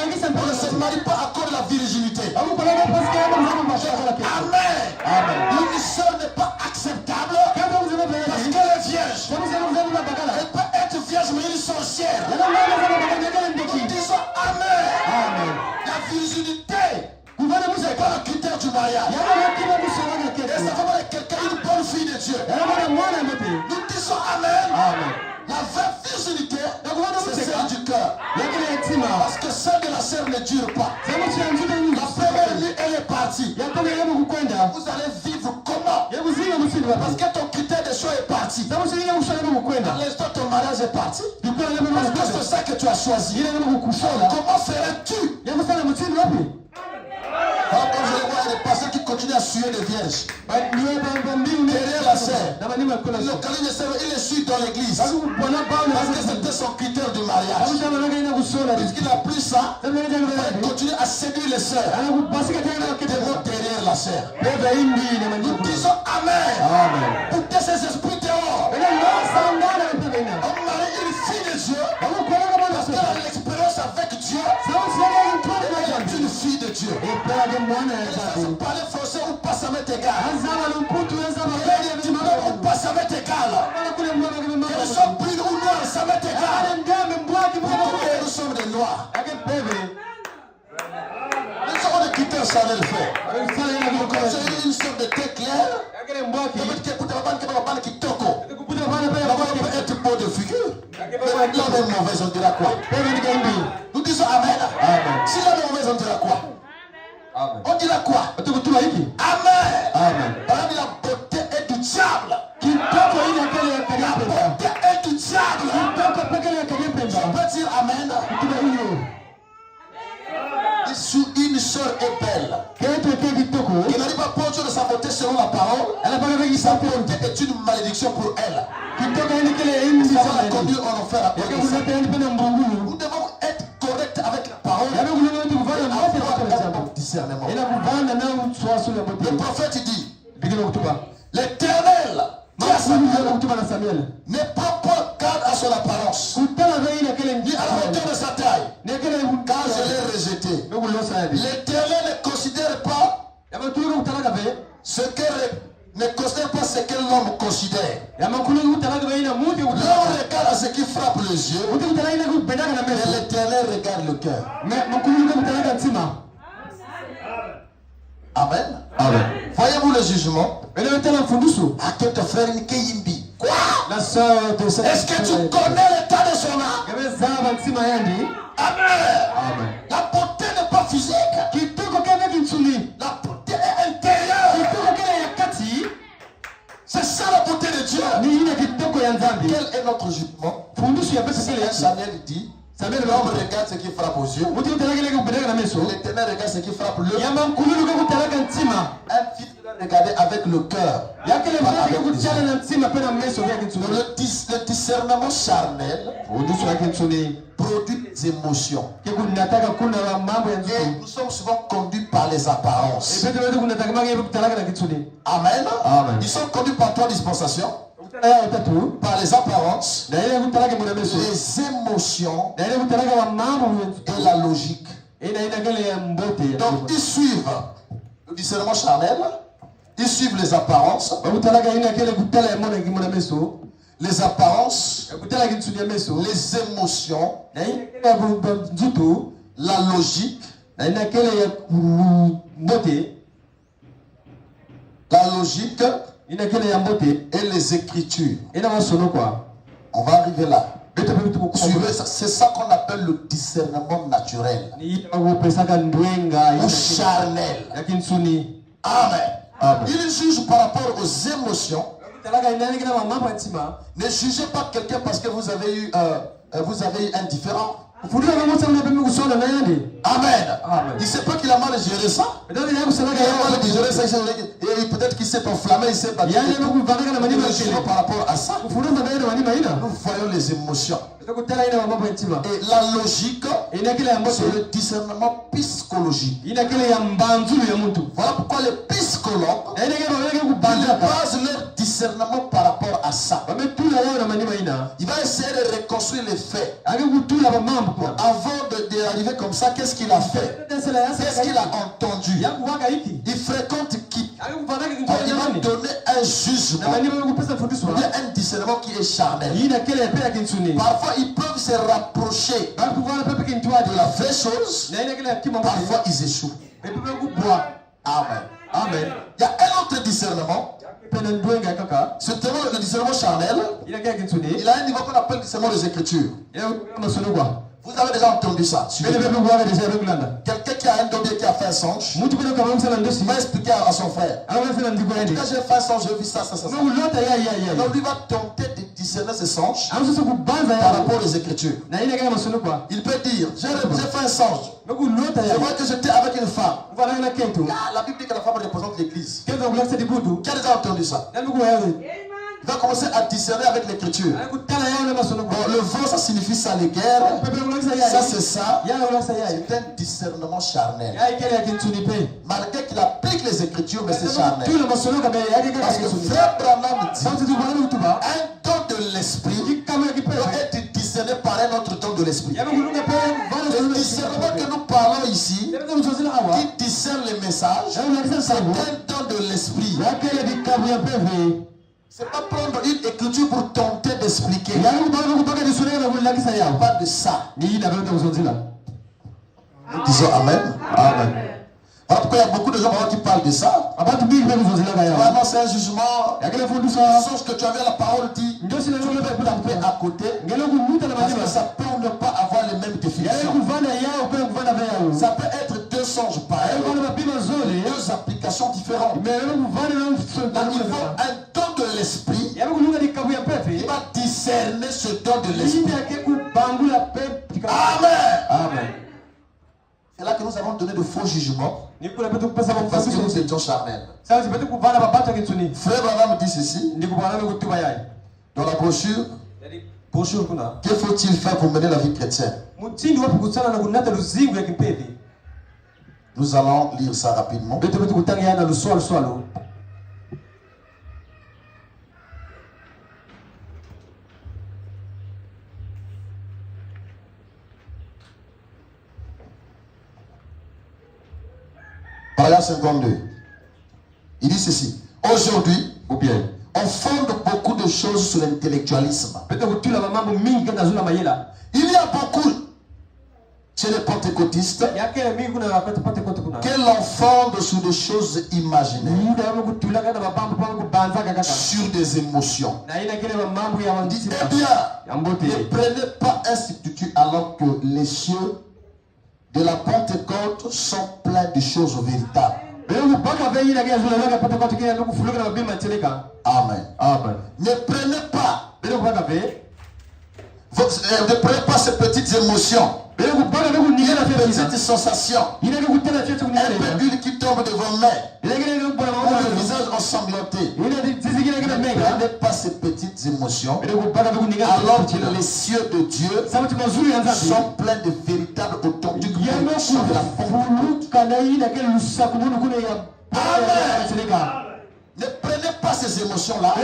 ne se marie pas à cause de la virginité. Amen. L'unisseur n'est pas acceptable parce qu'elle est vierge. Elle peut être vierge mais une sorcière. Nous disons Amen. La virginité n'est pas le critère du mariage. Et ça va être quelqu'un, une bonne fille de Dieu. Nous disons Amen. La vraie virginité, c'est celle du cœur. Parce que celle de la chair ne dure pas. La première nuit, elle est partie. Vous allez vivre comment? Parce que ton critère de choix est parti. Dans l'instant, ton mariage est parti. Parce que c'est ça que tu as choisi. Comment ferais-tu? Alors, quand je les vois, il y a des pasteurs qui continuent à suer les vierges. Derrière la serre. Il les suit dans l'église. Parce que c'était son critère de mariage. Puisqu'il n'a plus ça, il continue à séduire les sœurs. Derrière la serre. Nous disons Amen. Pour que ces esprits dehors. On marie une fille de Dieu. Parce qu'elle a l'expérience avec Dieu. Elle est une fille de Dieu. Elle sait parler français ou pas, ça m'est égal. Elle ou pas, ça m'est égal. Qu'elle soit brune ou noire, ça m'est égal. Nous sommes des noirs. Nous sommes des critères charnels, frère. Quand j'ai eu une sorte de thé clair, peut être beau de figure. Mais l'homme est mauvaise, on dira quoi? Nous disons Amen. Si l'homme est mauvaise, on dira quoi? On dira quoi? Amen. Par exemple, la beauté est du diable. La beauté est du diable. Je peux dire Amen. Une soeur est belle. Il n'arrive pas à produire de sa beauté selon la parole. Sa beauté est une malédiction pour elle. Ça va la conduire en enfer à cause de ça. Nous devons être corrects avec la parole. Discernement. Le prophète dit, l'Éternel dit à Samuel, ne prends pas garde à son apparence, ni à la hauteur de sa taille, car je l'ai rejeté. L'Éternel ne considère pas ce que l'homme considère. L'homme regarde à ce qui frappe les yeux, mais l'Éternel regarde le cœur. Amen. Voyez-vous le jugement? À que te faire une keyimbi. Quoi? Est-ce que tu connais l'état de son âme? Amen. La beauté n'est pas physique. La beauté est intérieure. C'est ça la beauté de Dieu. Quel est notre jugement? Samuel dit, l'homme regarde ce qui frappe aux yeux. L'Éternel regarde ce qui frappe le cœur. Un fils doit regarder avec le cœur. Le discernement charnel produit des émotions. Et nous sommes souvent conduits par les apparences. Amen. Ils sont conduits par 3 dispensations. Par les apparences, les émotions et la logique. Donc ils suivent le discernement charnel, ils suivent les apparences, les émotions, la logique, et les écritures. On va arriver là. Suivez ça. C'est ça qu'on appelle le discernement naturel ou charnel. Amen. Il juge par rapport aux émotions. Ne jugez pas quelqu'un parce que vous avez eu un différend. Amen. Il se peut qu'il a mal géré ça. Il a mal géré ça. Et peut-être qu'il s'est enflammé, il s'est battu. Par rapport à ça, nous voyons les émotions. Et la logique, c'est le discernement psychologique. Voilà pourquoi les psychologues basent leur discernement par rapport à ça. Il va essayer de reconstruire les faits. Avant d'arriver comme ça, qu'est-ce qu'il a fait? Qu'est-ce qu'il a entendu? Il fréquente qui? Il va donner un jugement, un discernement qui est charnel. Parfois ils peuvent se rapprocher de la vraie chose. Parfois ils échouent. Amen. Amen. Il y a un autre discernement. C'est le discernement charnel. Il a un niveau qu'on appelle le discernement des Écritures. Vous avez déjà entendu ça? Quelqu'un qui a un domier qui a fait un songe, il va expliquer à son frère. Quand j'ai fait un songe, j'ai vu ça. Donc lui va tenter de discerner ses songes par rapport aux Écritures. Il peut dire, j'ai fait un songe. Je vois que j'étais avec une femme. La Bible dit que la femme représente l'Église. Qui a déjà entendu ça? Il va commencer à discerner avec l'écriture. Bon, le vent, ça signifie ça, les guerres. Ça, c'est ça. C'est un discernement charnel. Malgré qu'il applique les écritures, mais c'est charnel. Parce que Frère Branham dit, un don de l'esprit doit être discerné par un autre don de l'esprit. Le discernement que nous parlons ici, qui discerne les messages, c'est un don de l'esprit. C'est pas prendre une écriture pour tenter d'expliquer. Pas de ça. Disons Amen. Amen. Voilà pourquoi il y a beaucoup de gens qui parlent de ça. Vraiment, c'est un jugement. Sauf que tu avais la parole dit, tu peux taper à côté. Parce que ça peut ne pas avoir les mêmes définitions. Ça peut être deux songes pareils, deux applications différentes. Donc il faut un don de l'esprit. Il va discerner ce don de l'esprit. Amen. Amen. C'est là que nous avons donné de faux jugements. Parce que nous étions charnels. Frère Branham dit ceci. Dans la brochure, que faut-il faire pour mener la vie chrétienne? Nous allons lire ça rapidement. Paragraphe 52. Il dit ceci. Aujourd'hui, ou bien, on fonde beaucoup de choses sur l'intellectualisme. Il y a beaucoup chez les pentecôtistes que l'on fonde sur des choses imaginaires, sur des émotions. Eh bien, ne prenez pas un substitut alors que les cieux de la Pentecôte sont pleins de choses véritables. Amen. Amen. Ne prenez pas ces petites émotions, petites sensations, un peu d'huile qui tombe de vos mains, ou le visage ensanglanté. Ne prenez pas ces petites émotions alors que les cieux de Dieu sont pleins de véritables authentiques convictions de la Pentecôte. Amen. Ne prenez pas ces émotions-là.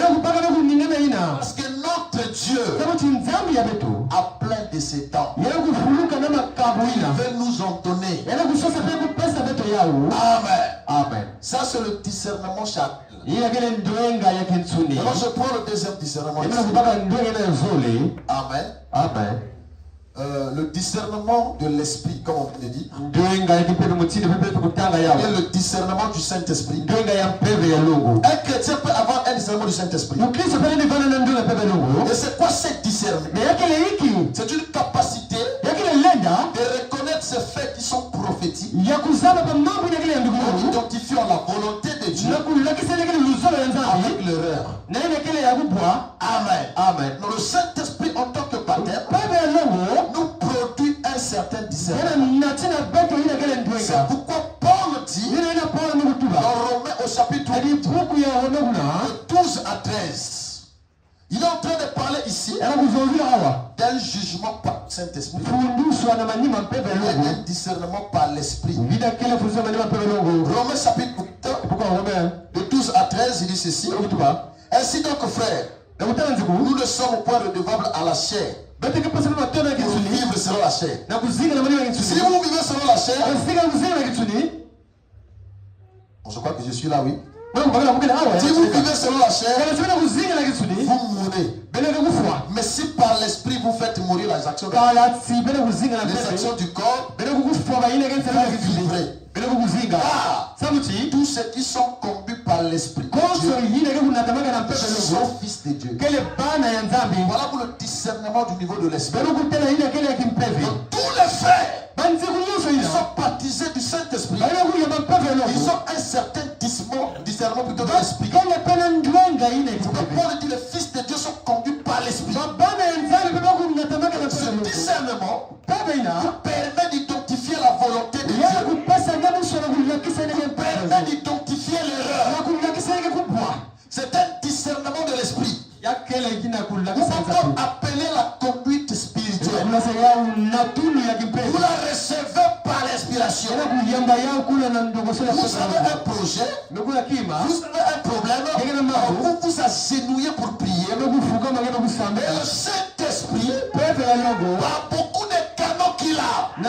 Parce que notre Dieu a plein de ses temps. Il veut nous en donner. Amen. Amen. Ça, c'est le discernement charnel. Alors, je prends le deuxième discernement. Amen. Amen. Le discernement de l'esprit, comme on vient de dire, et le discernement du Saint-Esprit. Un chrétien peut avoir un discernement du Saint-Esprit. Et c'est quoi ce discernement? C'est une capacité de reconnaître ces faits qui sont prophétiques, en identifiant la volonté de Dieu avec l'erreur. Amen. Amen. Le Saint-Esprit en tant que baptême nous produit un certain discernement. C'est pourquoi Paul dit dans Romains au chapitre 8, de 12 à 13. Il est en train de parler ici d'un jugement par le Saint-Esprit et d'un discernement par l'Esprit. Romains chapitre 8, de 12 à 13, il dit ceci. Ainsi donc, frères, nous ne sommes point redevables à la chair pour vivre selon la chair. Si vous vivez selon la chair, je crois que je suis là, oui. Si vous vivez selon la chair, vous mourrez. Mais si par l'esprit vous faites mourir les actions du corps, vous vivrez. Tous ceux qui sont conduits par l'esprit sont fils de Dieu. Voilà pour le discernement du niveau de l'esprit. Tous les frères, ils sont baptisés du Saint-Esprit. Ils ont un certain discernement plutôt de l'esprit. Paul dit les fils de Dieu sont conduits par l'esprit. Ce discernement permet d'identifier la volonté de Dieu. Permet d'identifier l'erreur. C'est un discernement de l'esprit. Ou encore appelé la conduite spirituelle. Vous la recevez par l'inspiration. Vous avez un projet, vous avez un problème, vous vous agenouillez pour prier. Et le Saint-Esprit, par beaucoup de canaux qu'il a, il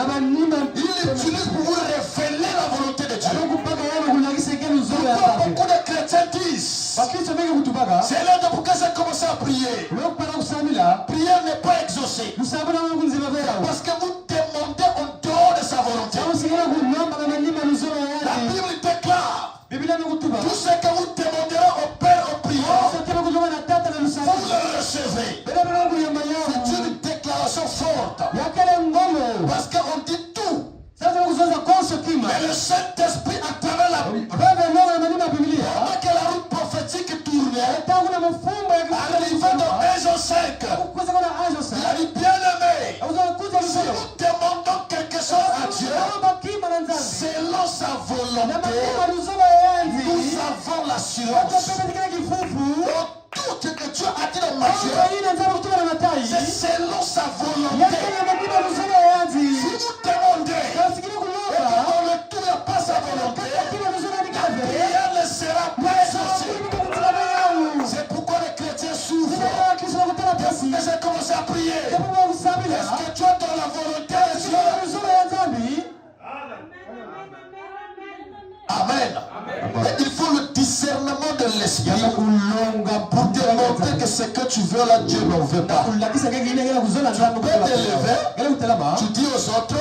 utilise pour vous révéler la volonté de Dieu. Pourquoi beaucoup de chrétiens disent c'est là pourquoi j'ai commencé à prier. Prière n'est pas exaucée. Parce que vous demandez en dehors de sa volonté. La Bible déclare tout ce que vous demanderez au Père en priant, vous le recevez. C'est une déclaration forte. Parce qu'on dit tout. Mais le Saint-Esprit à travers la Bible, pendant que la route prophétique tournait, arrivé dans 1 Jean 5, il a dit bien aimé, si nous demandons quelque chose à Dieu, selon sa volonté, nous avons l'assurance. Tout ce que Dieu a dit dans Matthieu, c'est selon sa volonté. Si vous demandez, et que dans le tout n'est pas sa volonté, la prière ne sera pas exaucée. C'est pourquoi les chrétiens souffrent. Depuis que j'ai commencé à prier, est-ce que tu es dans la volonté de Dieu? Amen. Et il faut le discernement de l'esprit pour démontrer que ce que tu veux là, Dieu n'en veut pas. Tu peux t'élever, tu dis aux autres,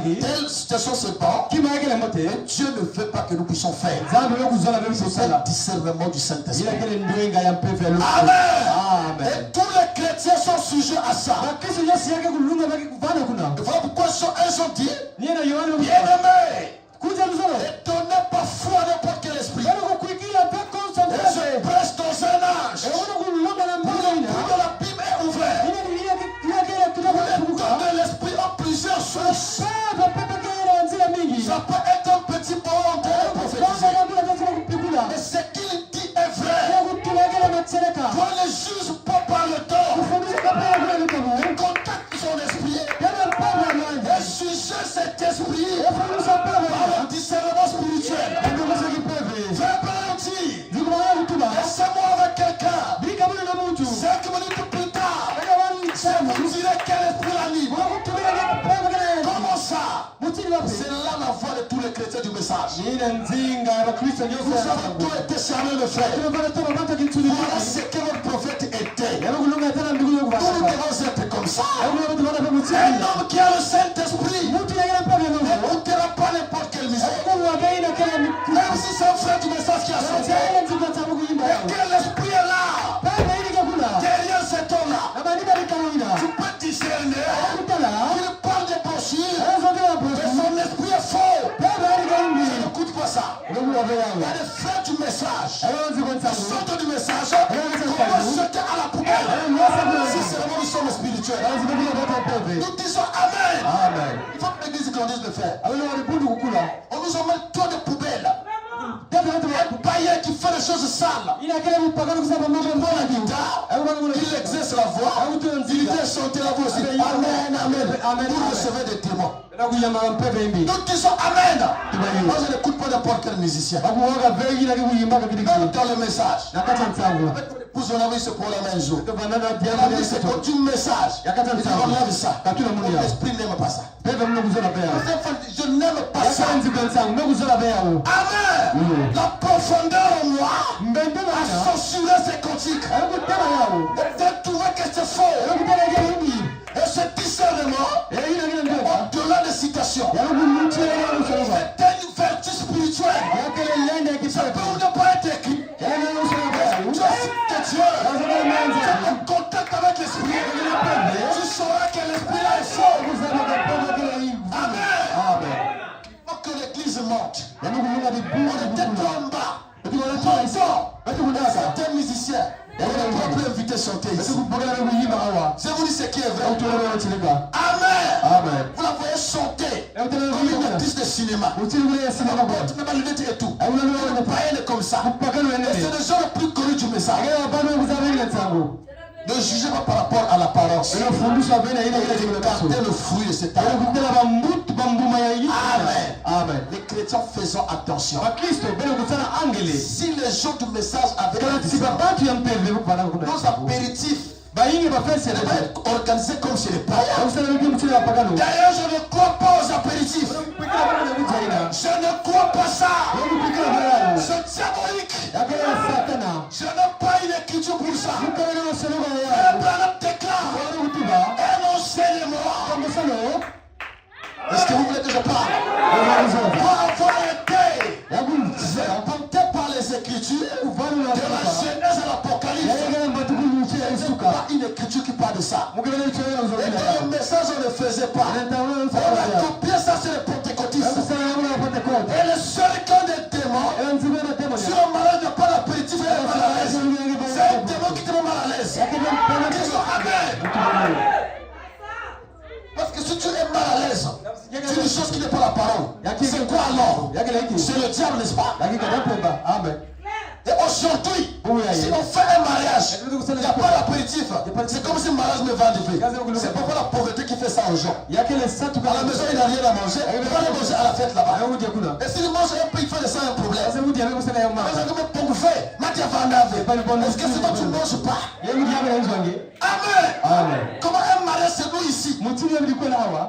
telle situation se passe, Dieu ne veut pas que nous puissions faire. C'est le discernement du Saint-Esprit. Amen. Et tous les chrétiens sont sujets à ça. Voilà pourquoi ils sont dit, bien-aimés, ne donnez pas foi à n'importe quel esprit. Et je presse dans un âge où le l'abîme est ouvert. Les dons de l'esprit ont plusieurs sources. Ça peut être un petit peu en train de prophétiser. Mais ce qu'il dit est vrai. Toi ne juges pas par le temps. Il contacte son esprit. Et juger cet esprit par le discernement spirituel. Fais penalty. Laissez-moi avec quelqu'un. 5 minutes plus tard, vous direz quel esprit l'anime. Comment ça? C'est là la voix de tous les chrétiens du message. Vous avez tous été charmés, mes frères. Voilà ce que notre prophète était. Nous devons être comme ça. Un homme qui a le Saint-Esprit n'écoutera pas n'importe quelle musique. Même si c'est un frère du message qui a sorti. Et que l'esprit est là. Derrière cet homme-là, tu peux discerner qu'il parle des brochures, mais son esprit est faux. N'écoute pas ça. les frères du message. Les sortent du message. On va jeter à la poubelle. Si seulement nous sommes spirituels. Nous disons Amen. Il faut que l'église grandisse le faire. On nous emmène trop de poubelles. Un païen qui fait les choses sales. Il prend la guitare. Il exerce la voix. Il vient chanter la voix aussi. Amen. Vous recevez des témoins. Nous disons Amen. Moi je n'écoute pas n'importe quel musicien. Même dans le message. Vous en avez ce problème un jour. C'est pour du message. Il enlève ça. Mon esprit n'aime pas ça. Je n'aime pas ça. Amen. La profondeur en moi a censuré ces cantiques. De trouver que c'est faux. Et ce discernement, au-delà des citations, c'est une vertu spirituelle. Ça peut ou ne pas être écrit. Tu as Dieu, tu es en contact avec l'esprit. Tu sauras que l'esprit là est faux. Amen. Pour que l'église monte. On était en bas. Certains musiciens. On ne peut plus inviter chanter ici. Je vous dis ce qui est vrai. Amen. Vous la voyez chanter comme une actrice de cinéma. Même la lunette et tout. Le païen est comme ça. Et c'est le genre le plus connu du message. Ne jugez pas par rapport à l'apparence. Gardez le fruit de cet arbre. Amen. Les chrétiens, faisons attention. Si les gens du message avaient nos apéritifs organisés comme chez les païens. D'ailleurs, je ne crois pas aux apéritifs. Je ne crois pas ça. C'est diabolique. Je n'ai pas une écriture pour ça. Abraham déclare un enseignement. Est-ce que vous voulez que je parle? Pour avoir été apporté par les Écritures, de la Genèse à l'Apocalypse, c'est pas une écriture qui parle de ça. Et dans le message, on ne faisait pas. On a copié ça, c'est le pentecôtisme. Et le seul cas des démons, si on malade n'a pas l'apéritif, il est mal à l'aise. C'est un démon qui te met mal à l'aise. Amen. Parce que si tu es mal à l'aise, c'est une chose qui n'est pas la parole. C'est quoi alors? C'est le diable, n'est-ce pas? Amen. Et aujourd'hui, si on fait un mariage, il n'y a pas d'apéritif. C'est comme si le mariage me va arriver. C'est pas la pauvreté qui fait ça aux gens. À la maison, il n'a rien à manger. Il va aller manger à la fête là-bas. Et s'il mange un peu, il fait de ça un problème. Est-ce que c'est toi tu ne manges pas? Amen. Comment un mariage c'est nous ici?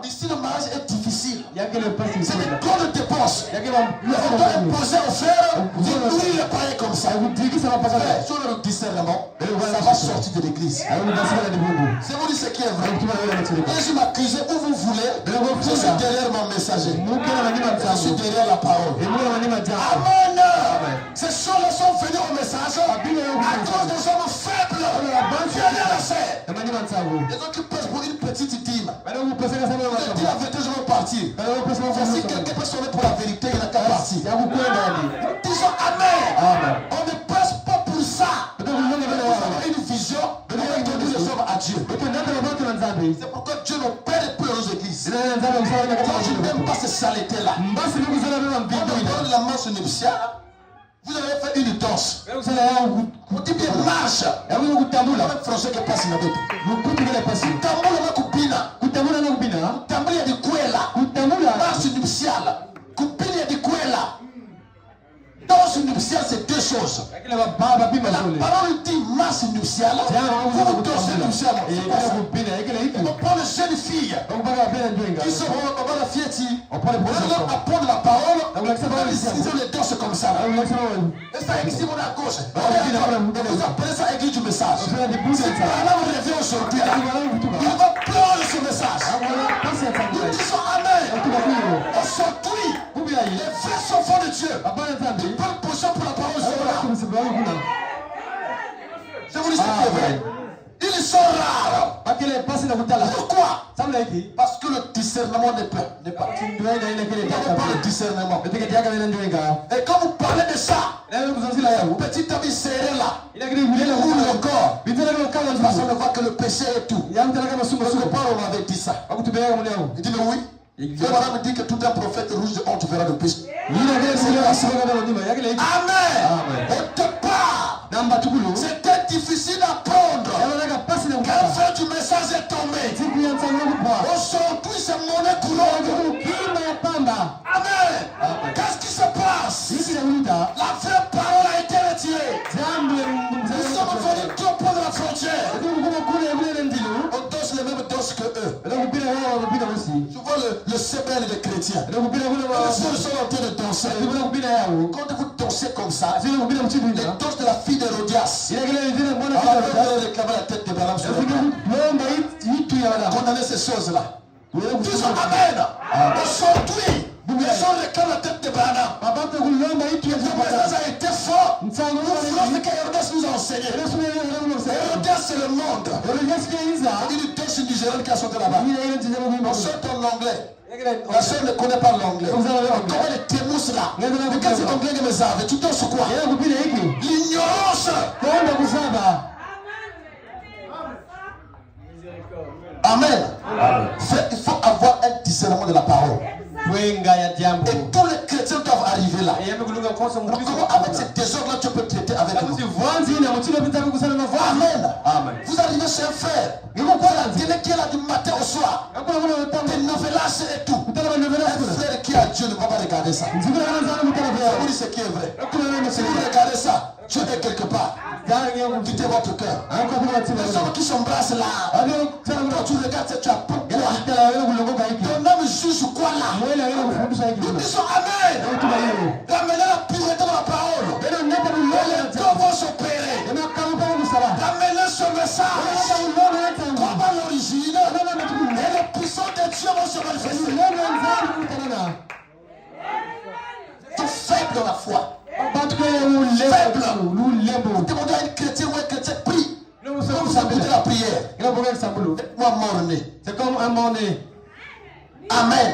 Ici le mariage est difficile. C'est des gros de dépenses. On doit imposer au frère de nourrir les païens comme ça. Sur le discernement, ça va sortir de l'église. C'est vous dire ce qui est vrai. Et je m'accuse où vous voulez. Je suis derrière mon messager. Je suis derrière la parole. Amen. Ces choses-là sont venues au message à cause des hommes faibles. Dieu rien à faire. Les autres qui pèsent pour une petite dîme. Je dis la vérité, je vais partir. Si quelqu'un peut sauver pour la vérité, il n'a qu'à partir. Disons Amen. On ne passe pas pour ça. Nous avons une vision. On va donner les hommes à Dieu. C'est pourquoi Dieu nous perd plus aux églises. Je n'aime pas ces saletés-là. On donne la masse nuptiale. Vous avez fait une danse. Vous dites bien marche. Tamboula même français qui passe là dedans. Tamboula kupina. Tamboula de kuela. Marche nuptiale. Kupina de kuela. Danse nuptiale, c'est deux choses. La parole dit marche nuptiale. Vous dansez nuptiale. On prend les jeunes filles. Qui sont la fille. On leur apprend la parole. Ils ont les danses comme ça. Et ça existe à gauche. Vous appelez ça église du message. Si par là vous rêvez aujourd'hui, il va pleurer ce message. Nous disons Amen. Aujourd'hui, les vrais enfants de Dieu, ils peuvent poser pour la parole sur là. Je vous dis ce qui est vrai. Ils sont rares. Pourquoi? Parce que le discernement n'est pas. Il n'y a pas le discernement. Et quand vous parlez de ça, petit ami serré là, il roule encore. Parce qu'on ne voit que le péché et tout. Parce que Paul m'avait dit ça. Il dit mais oui. Et voilà me dit que tout un prophète rouge de honte verra le péché. Amen. Au départ, c'était difficile à prendre. Quand fin du message est tombé, aujourd'hui c'est monnaie courante. Amen. Qu'est-ce qui se passe? La vraie parole a été retirée. Nous sommes venus trop près de la frontière. On dose les mêmes doses que eux. Tu vois le CBL des chrétiens. Ils sont en train de danser. Quand vous dansez comme ça, les doses de la fille d'Hérodias. On réclamer la tête de Balaam sur le plat. Condamner ces choses-là. Disons Amen. Aujourd'hui, les gens réclament la tête de Balaam. Ton message a été fort. Nous ferons ce qu'Hérodias nous a enseigné. Hérodias, c'est le monde. Il est deux Nigériens qui a sauté là-bas. On saute en anglais. La soeur ne connaît pas l'anglais. Comment les témoins là? Mais quand c'est anglais que me savent, tu t'en sur quoi? L'ignorance. Amen. Il faut avoir un discernement de la parole. Et tous les chrétiens doivent arriver là. Comment avec ces désordres là tu peux traiter avec nous? Amen. Vous arrivez chez un frère. Qui est là du matin au soir. Des novelas et tout. Un frère qui a Dieu ne va pas regarder ça. Vous dites ce qui est vrai. Si vous regardez ça, Dieu est quelque part. Quittez votre cœur. Les hommes qui s'embrassent là. Quand tu regardes ça, tu as pourquoi? Ton âme juge quoi là? Nous disons Amen. Ramenez la pureté dans la parole. Et les deux vont s'opérer. Ramenez ce message. Comme à l'origine. Et les puissants de Dieu vont se manifester. Tu es faible dans la foi. Faible. Vous demandez à une chrétienne ou un chrétien, prie. Vous écoutez la prière. Faites-moi morner. C'est comme un morné. Amen.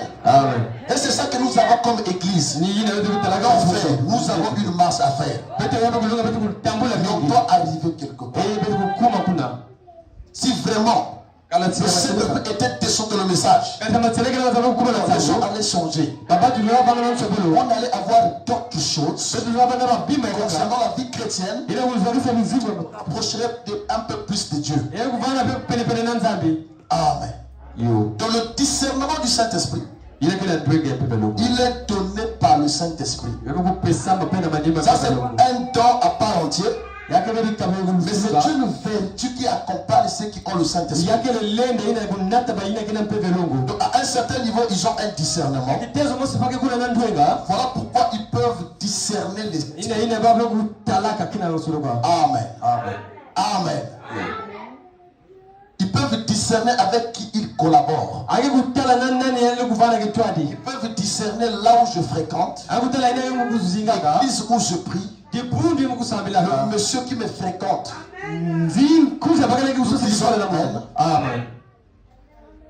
Et c'est ça que nous avons comme église. Nous avons une marche à faire. Mais on doit arriver quelque part. Si vraiment le Seigneur était descendu dans le message, les gens allaient changer. On allait avoir d'autres choses concernant la vie chrétienne. On approcherait un peu plus de Dieu. Amen. Dans le discernement du Saint-Esprit, il est donné par le Saint-Esprit. Ça c'est un don à part entière. Mais c'est une vertu qui accompagne ceux qui ont le Saint-Esprit. Donc à un certain niveau, ils ont un discernement. Voilà pourquoi ils peuvent discerner les esprits. Amen. Amen. Ils peuvent discerner avec qui ils collaborent. Ils peuvent discerner là où je fréquente, l'église où je prie, le monsieur qui me fréquente.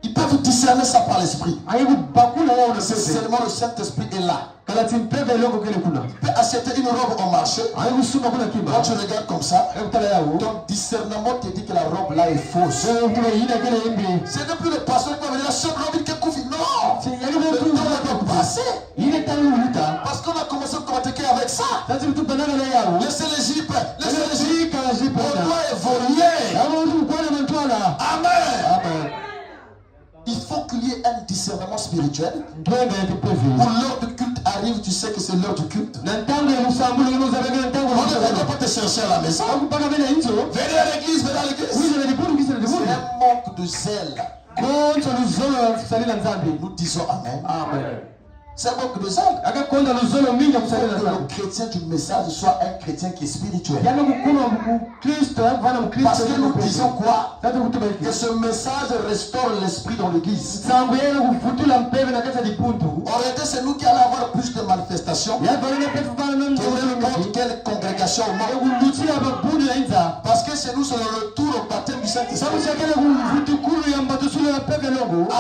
Ils peuvent discerner ça par l'esprit. C'est seulement le Saint-Esprit est là. Il peut acheter une robe au marché. Quand tu regardes comme ça, ton discernement te dit que la robe là est fausse. Ce n'est plus le pasteur qui va venir la seule robe qui est couverte. Non! Le temps est passé. Parce qu'on a commencé à communiquer avec ça. Laissez les jupes. On doit évoluer. Amen. Il faut qu'il y ait un discernement spirituel. Pour l'heure du culte arrive, tu sais que c'est l'heure du culte. On ne va pas te chercher à la maison. Venez à l'église, venez à l'église. C'est un manque de zèle. Nous disons Amen. C'est un manque de zèle. Que le chrétien du message soit un chrétien qui est spirituel. Parce que nous disons quoi? Que ce message restaure l'esprit dans l'église. En réalité, c'est nous qui allons avoir plus de manifestations que n'importe quelle congrégation au monde. Parce que chez nous, c'est le retour au baptême du Saint-Esprit.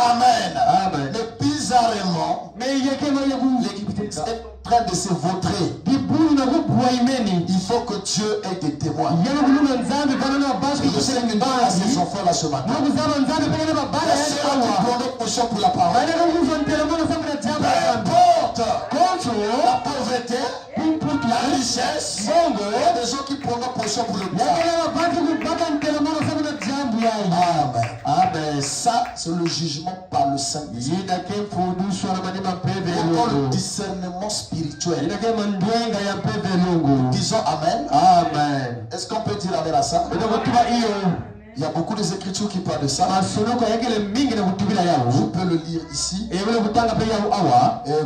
Amen. Mais bizarrement, l'église est en train de se vautrer. Il faut que Dieu ait des témoins. Et je sais que Dieu a ses enfants là ce matin. La sœur qui prend notre potion pour la parole. Peu importe la pauvreté, la richesse, il y a des gens qui prennent notre potion pour le bien. Amen. Ça, c'est le jugement par le Saint-Esprit. Encore le discernement spirituel. Disons Amen. Amen. Est-ce qu'on peut dire Amen à ça? Il y a beaucoup d'écritures qui parlent de ça. Je peux le lire ici. Et vous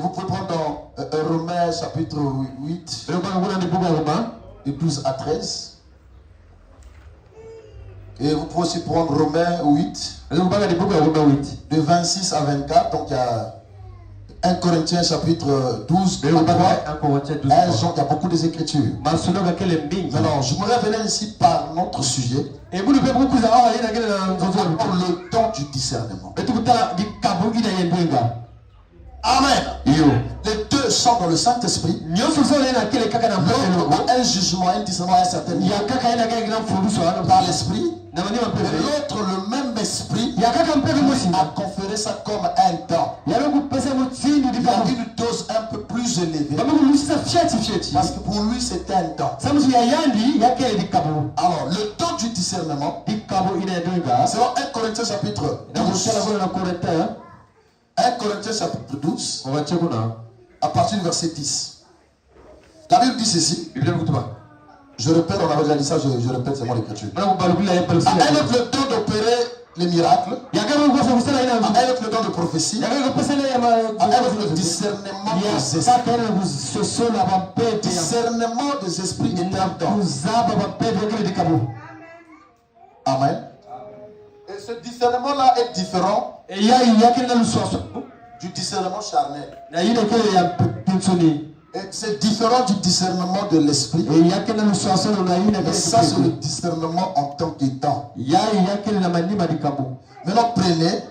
pouvez prendre dans Romains chapitre 8, de 12 à 13. Et vous pouvez aussi prendre Romains 8, de 26 à 24. Donc il y a 1 Corinthiens chapitre 12, 1 Jean, il y a beaucoup d'écritures. Alors, je voudrais venir ici par notre sujet. Pour le temps du discernement. Amen. Les deux sont dans le Saint-Esprit. Un jugement, un discernement, un certain niveau par l'Esprit. Et l'autre, le même esprit, a conféré ça comme un temps. Il y a une dose un peu plus élevée. Parce que pour lui, c'était un temps. Alors, le temps du discernement, c'est dans 1 Corinthiens chapitre 12. 1 Corinthiens chapitre 12, à partir du verset 10. La Bible dit ceci. Je répète, on avait déjà dit ça, je répète, c'est mon écriture. Un autre le temps d'opérer les miracles. Un autre le temps de prophétie. Un autre le discernement des esprits. Discernement des esprits est un temps. Amen. Et ce discernement-là est différent du discernement charnel. Et c'est différent du discernement de l'esprit. Mais ça, c'est le discernement en tant que temps. Maintenant, prenez.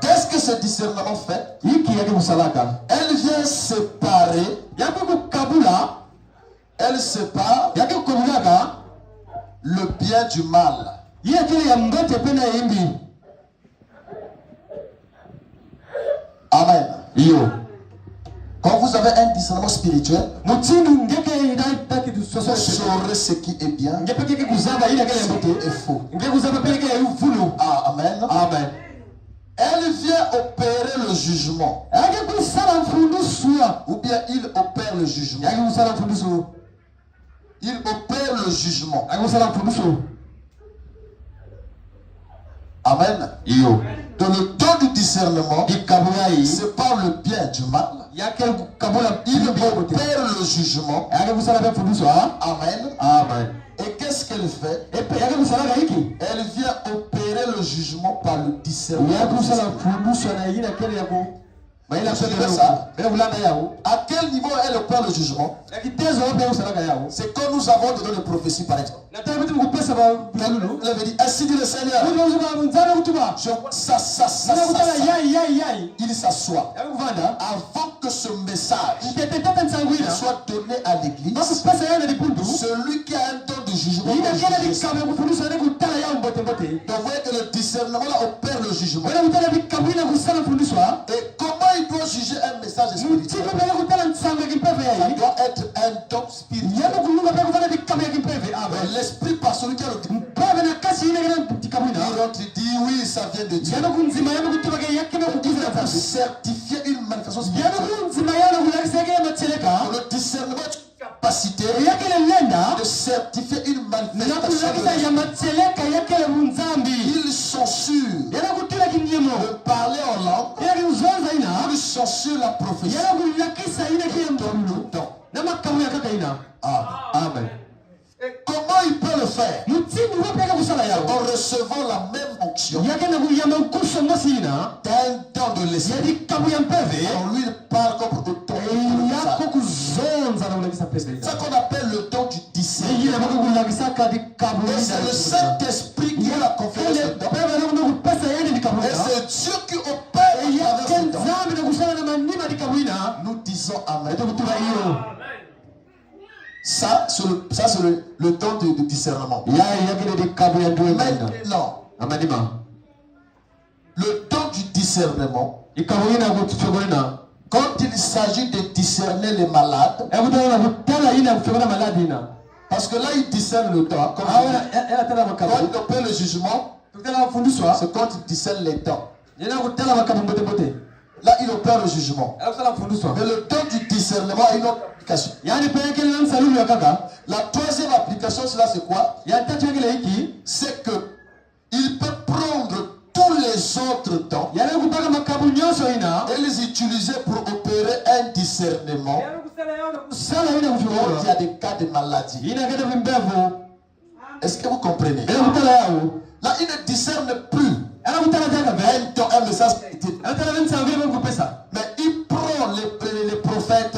Qu'est-ce que ce discernement fait? Elle vient séparer. Elle sépare le bien du mal. Amen. Quand vous avez un discernement spirituel, vous saurez ce qui est bien et ce qui est faux. Amen. Amen. Elle vient opérer le jugement. Ou bien il opère le jugement. Il opère le jugement. Amen. Dans le temps du discernement, c'est par le bien du mal. Il opère le jugement. Amen. Amen. Et qu'est-ce qu'elle fait? Elle vient opérer le jugement par le discernement. Mais il a fait ça. À quel niveau elle opère le jugement? C'est quand nous avons donné une prophétie par exemple. Elle avait dit, ainsi dit le Seigneur. Je vois ça. Il s'assoit. Avant que ce message soit donné à l'église, celui qui a un temps de jugement. Donc vous voyez que le discernement là opère le jugement. Et comment il doit juger un message spirituel? Ça doit être un don spirituel. L'esprit par celui qui a le il rentre, il dit oui, ça vient de Dieu. Pour certifier une manifestation spirituelle. Le discernement est une capacité de certifier une manifestation. Ils sont sûrs de parler en langue. Ils sont sûrs de la prophétie. Amen. Et comment il peut le faire? En recevant la même onction d'un don de l'esprit. On lui parle comme pour c'est ça qu'on appelle le don du discernement. Et c'est le Saint-Esprit qui a la confiance dedans. Et c'est Dieu qui opère à travers ce don. Nous disons Amen. Ça, c'est le don de discernement. Maintenant, le don du discernement, quand il s'agit de discerner les malades, parce que là, il discerne le temps. Quand il opère le jugement, c'est quand il discerne les temps. Là, il opère le jugement. Mais le don du discernement a une autre application. La troisième application, c'est quoi? C'est que il peut prendre tous les autres dons et les utiliser pour opérer un discernement. Il y a des cas de maladie. Est-ce que vous comprenez? Là, il ne discerne plus un message. Mais il prend les prophètes,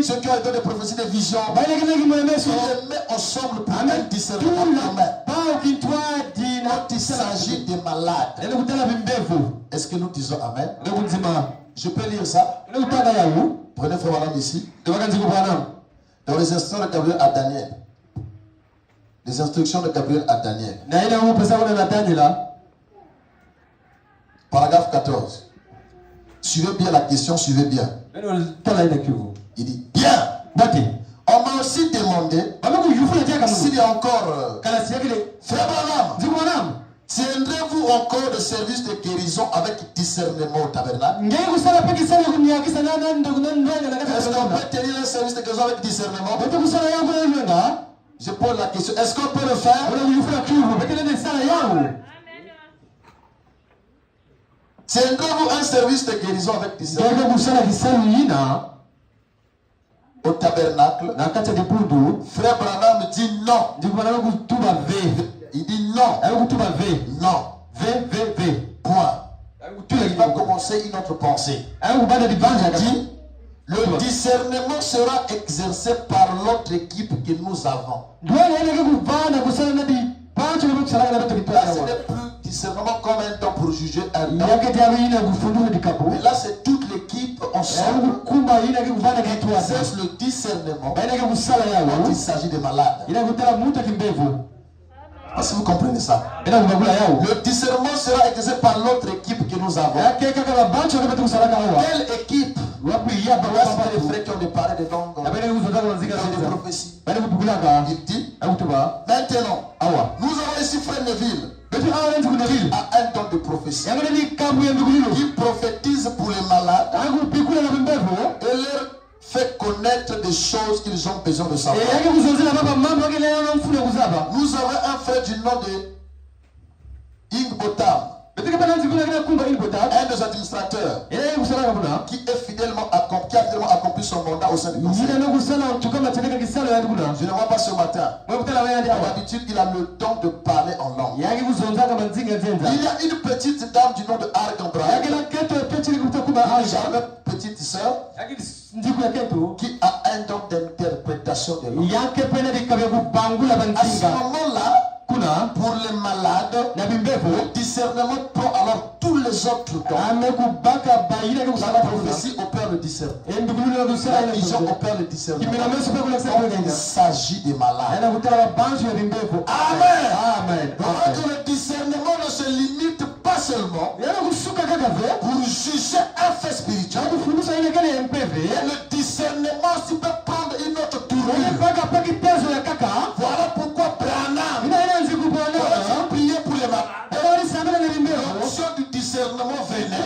ceux qui ont été des prophéties, des visions, il les met ensemble pour un discernement. Quand il s'agit des malades, est-ce que nous disons Amen? Je peux lire ça? Prenez Frère Branham ici. Dans les instructions de Gabriel à Daniel. Les instructions de Gabriel à Daniel. Paragraphe 14. Suivez bien la question, suivez bien. Il dit, bien. On m'a aussi demandé s'il y a encore Frère Branham, tiendrez-vous encore le service de guérison avec discernement au tabernacle? Est-ce qu'on peut tenir un service de guérison avec discernement? Je pose la question, est-ce qu'on peut le faire? Tiendrez-vous un service de guérison avec discernement au tabernacle? Frère Branham dit non. Il dit non. Non. Point. Il va commencer une autre pensée. Il dit, le discernement sera exercé par l'autre équipe que nous avons. Là, ce n'est plus discernement comme un temps pour juger un temps. Mais là, c'est toute l'équipe ensemble qui exerce le discernement quand il s'agit des malades. Est-ce que vous comprenez ça? Le discernement sera exercé par l'autre équipe que nous avons. Quelle équipe? Là, c'est les frères qui ont parlé de langues, de prophéties. Il dit, maintenant, nous avons ici Frère Neville a un don de prophétie. Il prophétise pour les malades et leur fait connaître des choses qu'ils ont besoin de savoir. Nous avons un frère du nom de Ingbotam, un des administrateurs qui a fidèlement accompli son mandat au sein du conseil. Je ne vois pas ce matin. D'habitude, il a le don de parler en langue. Il y a une petite dame du nom de Argambra, petite sœur, qui a un don d'interprétation de langue. À ce moment-là, pour les malades, le discernement prend alors tous les autres dons. La prophétie opère le discernement. La vision opère le discernement. Il s'agit des malades. Amen. Donc le discernement ne se limite pas seulement pour juger un fait spirituel. Le discernement aussi peut prendre une autre tournure. Voilà pourquoi Branham prier pour les malades. L'onction du discernement venait. Il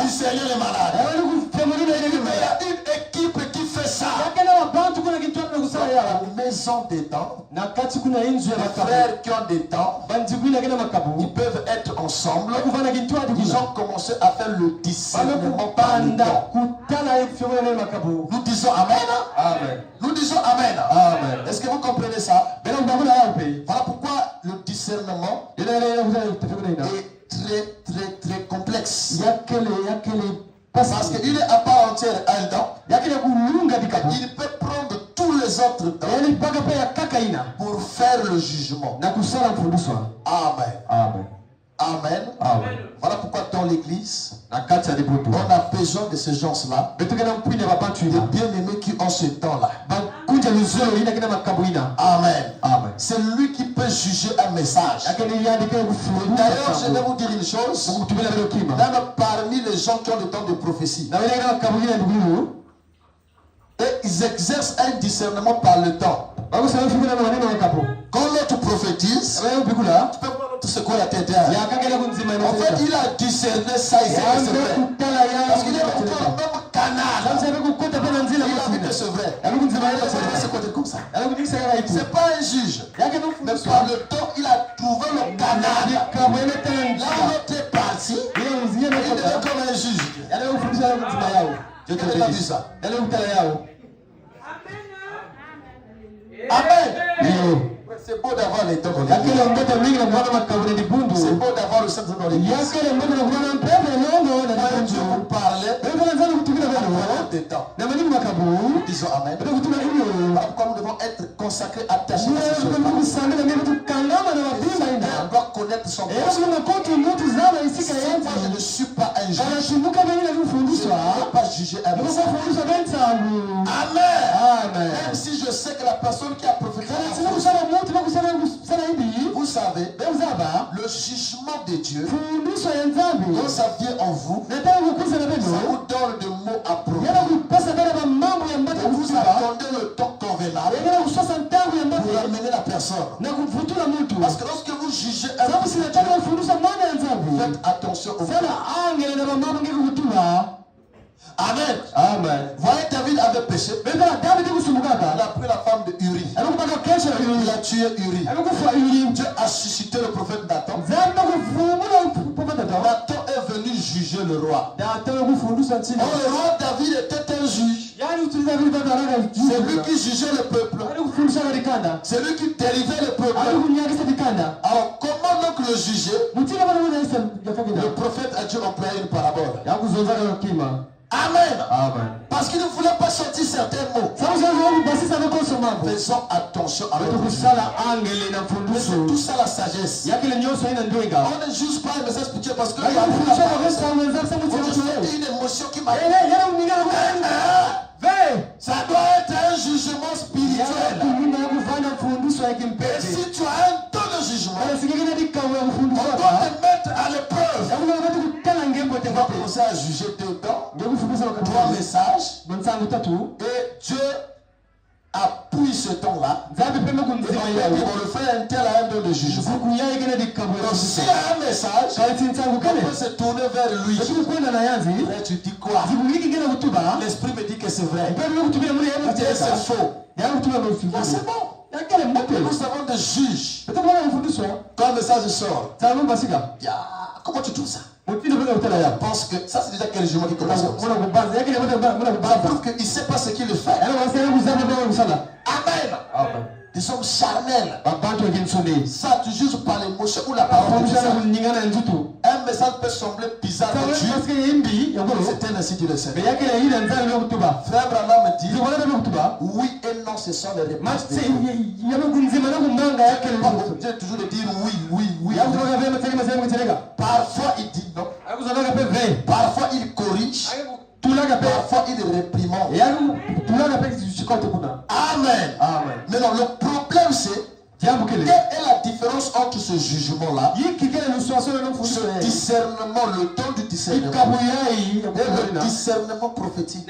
discernait les malades. Il y a une équipe qui fait ça. On met maison des dents, les frères qui ont des dents, ils peuvent être ensemble. Ils ont commencé à faire le discernement par le temps. Nous disons Amen. Amen. Nous disons Amen. Amen. Est-ce que vous comprenez ça? Voilà pourquoi le discernement est très complexe. Parce qu'il est à part entière un don. Il peut prendre tous les autres dons pour faire le jugement. Amen. Amen. Amen. Amen. Voilà pourquoi dans l'église, on a besoin de ces gens-là, de bien-aimés qui ont ce temps-là. Amen. Amen. C'est lui qui peut juger un message. D'ailleurs, je vais vous dire une chose. Même parmi les gens qui ont le temps de prophétie, et ils exercent un discernement par le temps. Quand l'autre prophétise, tu peux voir tout ce qu'on a tête. En fait, il a discerné ça et parce qu'il est encore un même canal. Il a vu que c'est vrai. C'est quoi comme ça? C'est pas un juge. Mais par le temps, il a trouvé le canal. Là, l'autre est parti. Il est comme un juge. Je te l'ai dit ça. Amen. C'est beau d'avoir les dons dans l'église. C'est beau d'avoir le sang dans l'église. Quand Dieu vous parlait, des temps. Disons Amen. Pourquoi nous devons être consacrés, attachés à ce choses. On doit connaître son Dieu. Moi, je ne suis pas un juge. Je ne peux pas juger un message. Amen. Même si je sais que la personne qui a prophétisé, vous savez, le jugement de Dieu, quand ça vient en vous, ça vous donne des mots appropriés. Vous attendez le temps convenable pour amener la personne. Parce que lorsque vous jugez un homme, faites attention au temps. Amen. Amen. Voyez, David avait péché. Il a pris la femme de Uri. Il a tué Uri. Dieu a suscité le prophète Nathan. Nathan est venu juger le roi. Le roi David était un juge. C'est lui qui jugeait le peuple. C'est lui qui délivrait le peuple. Alors comment donc le juger? Le prophète a dû employer une parabole. Amen. Amen. Parce qu'il ne voulait pas sortir certains mots. Faisons attention à notre vie. C'est tout ça la sagesse. On ne juge pas un message spirituel parce que une émotion qui m'a. Ça doit être un jugement spirituel. Et si tu as un temps de jugement, on doit te mettre à l'épreuve. Tu vas commencer à juger dedans. Trois messages. Et Dieu appuie ce temps-là. On le fait un tel à un don de jugement. Donc s'il y a un message, on peut se tourner vers lui. Et tu dis quoi? L'esprit me dit que c'est vrai. C'est faux. C'est bon. Nous avons des juges. Quand le message sort, comment tu trouves ça? Je pense que ça c'est déjà quel jugement qui commence comme ça. Ça prouve qu'il ne sait pas ce qu'il fait. Amen. Amen. Nous sommes charnels. Ça, tu juges par l'émotion ou la parole. Un message peut sembler bizarre de Dieu. C'est ainsi tu le sais. Frère Branham me dit oui et non, ce sont les réponses de Dieu. Dieu toujours de dire oui. Parfois il dit non. Parfois il corrige. Parfois il réprimande. Amen. Amen. Mais non, le problème c'est quelle est la différence entre ce jugement-là, ce discernement, le temps du discernement, et le discernement prophétique?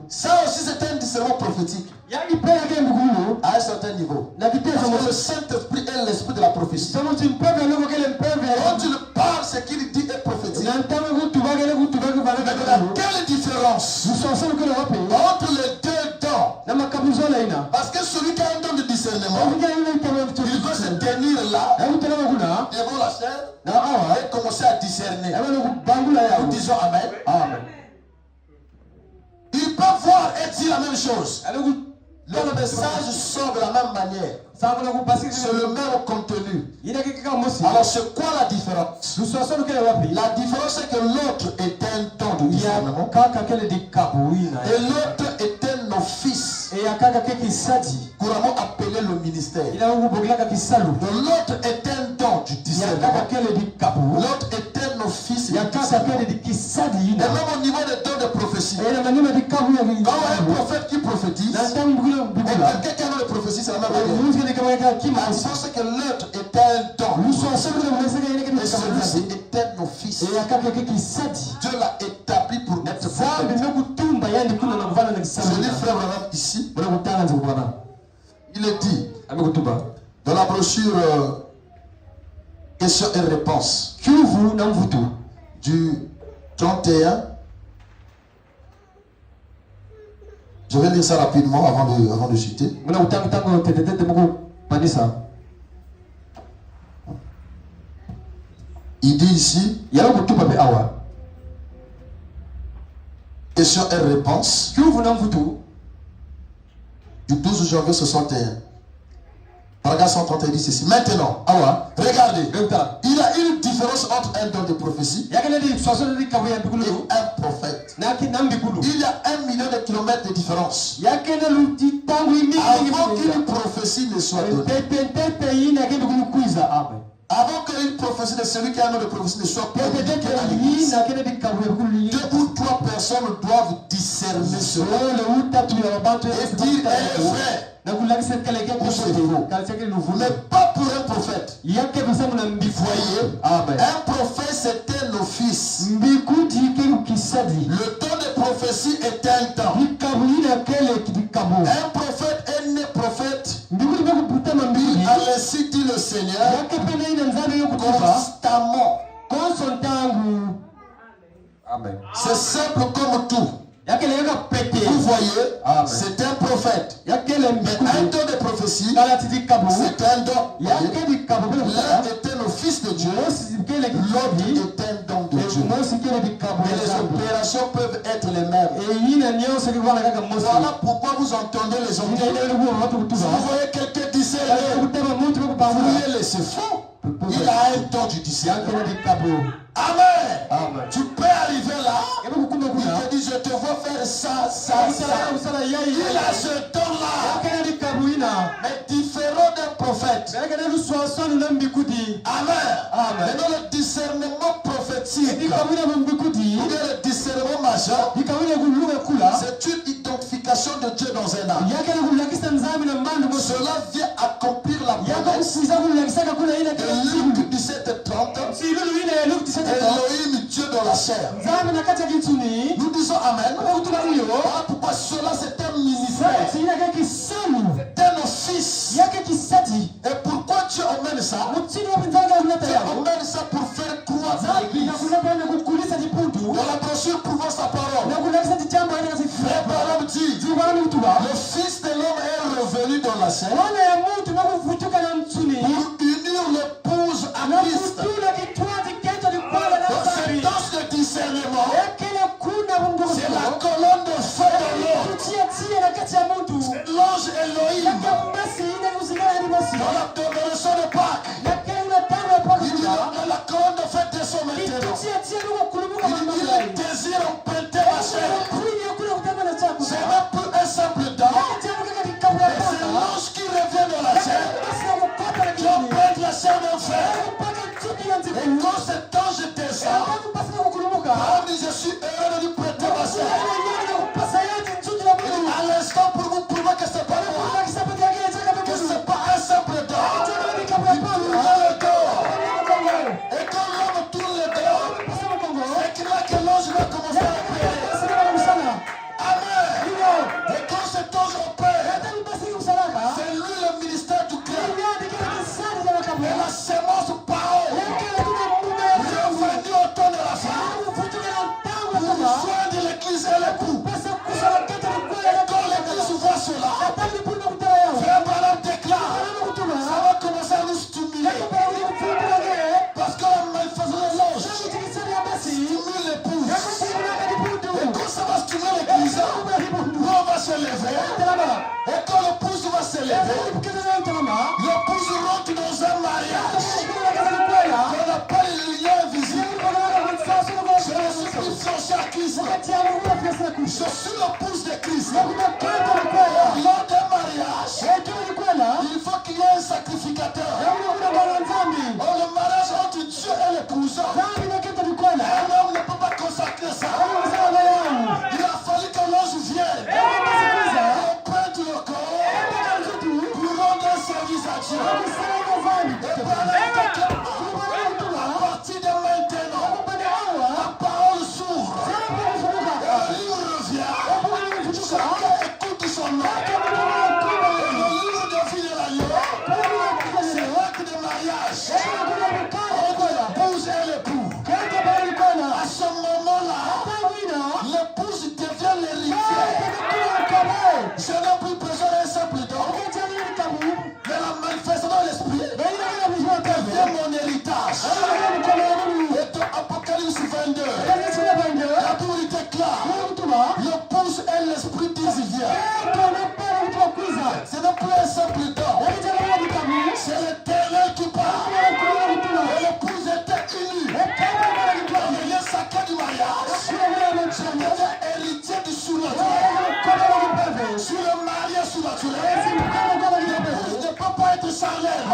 Ça aussi c'est un discernement prophétique à un certain niveau. Parce que le Saint-Esprit est l'esprit de la prophétie. Quand tu le parles, ce qu'il dit est prophétique. Quelle différence entre les deux dons Non. Parce que celui qui a un don de discernement, il veut se tenir là, devant la chair, et commencer à discerner. Nous disons Amen. Amen. Il peut voir et dire la même chose. Le message sort de la même manière. C'est le même contenu. Alors c'est quoi la différence? La différence c'est que l'autre est un don de discernement et l'autre est un office couramment appelé le ministère. L'autre est un don du discernement, l'autre est un office du discernement. Et même au niveau des dons de prophétie, quand un prophète qui prophétise et quelqu'un qui a le prophétie, c'est la même manière. La différence c'est que l'autre est un don et celui-ci est un office. Dieu l'a établi pour être prophète. Je lis frère Branham ici. Il est dit dans la brochure questions et réponses du 31. Je vais lire ça rapidement avant de citer. Il dit ici questions et réponses du 12 janvier 61. Paragraphe 131 dit ceci. Maintenant, regardez, il y a une différence entre un don de prophétie et un prophète. Il y a 1 million de kilomètres de différence avant qu'une prophétie ne soit donnée. Avant qu'une prophétie de celui qui a un nom de prophétie ne soit communiquée à l'église, 2 ou 3 personnes doivent discerner cela et dire est vrai. Ou c'est faux. Mais pas pour un prophète. Voyez, un prophète c'est un office. Le don de prophétie est un temps. Un prophète est né prophète. Ainsi dit le Seigneur, constamment. Amen. C'est simple comme tout. Vous voyez, c'est un prophète. Mais un don de prophétie, c'est un don. L'un est un office de Dieu, l'autre est un don de Dieu. Mais les opérations peuvent être les mêmes. Voilà pourquoi vous entendez les hommes. Vous voyez quelqu'un discerner, vous c'est faux. Il a un don du discernement. Amen. Tu peux arriver là. Il te dit je te vois faire ça. Il a ce don là. Mais différent d'un prophète. Amen. Maintenant le discernement prophétique ou le discernement majeur, c'est une identification de Dieu dans un âme. Cela vient accomplir la promesse de Luc 17:30. Elohim, Dieu dans la chair. Nous disons Amen. Pourquoi cela c'est un ministère, c'est un office. Et pourquoi Dieu emmène ça? Dieu emmène ça pour faire croître l'église. Dans la brochure prouvant sa parole, Frère Branham dit le Fils de l'homme est revenu dans la chair pour unir l'épouse à Christ. Dans ce discernement, c'est la colonne de feu de l'homme. L'ange Elohim, dans la dévoration de Pâques, il dit la colonne de feu descend maintenant. Il désire emprunter la chair. C'est même plus un simple don. Et c'est l'ange qui revient dans la chair, qui emprunte la chair d'un frère. Et quand cet ange descend, on dit je suis heureux de lui prêter ma chair. À l'instant pour vous prouver que c'est pas moi, que c'est pas un simple don. Il tourne le dos. Et quand l'homme tourne le dos, c'est là que l'ange va commencer à prier. Amen. Et quand cet ange opère, c'est lui le ministère du cœur. Et la sémence parole se lever, et quand l'épouse va se lever, l'épouse rentre dans un mariage. On n'a pas les liens invisibles. Je suis plus fiancé à Christ. Je suis l'épouse de Christ. Lors d'un mariage, il faut qu'il y ait un sacrificateur. Le mariage entre Dieu et l'épouse, un homme ne peut pas consacrer ça. Il a fallu que l'ange vienne et prenne le corps pour rendre un service à Dieu. À partir de maintenant, la parole s'ouvre. Le livre revient. Chacun écoute son nom. Le livre de vie de l'agneau, c'est l'acte de mariage entre l'épouse et l'époux. À ce moment-là, l'épouse devient l'héritier. Je n'ai plus besoin d'un simple don, mais la manifestation de l'esprit devient mon héritage. Et dans Apocalypse 22, la Bible déclare, l'épouse est l'esprit divin. Ce n'est plus un simple don, c'est l'Éternel qui parle. Et l'épouse était unie. Il y a sacré du mariage. Je deviens héritier du surnaturel. Sur le mariage surnaturel, l'épouse ne peut pas être sans l'aide.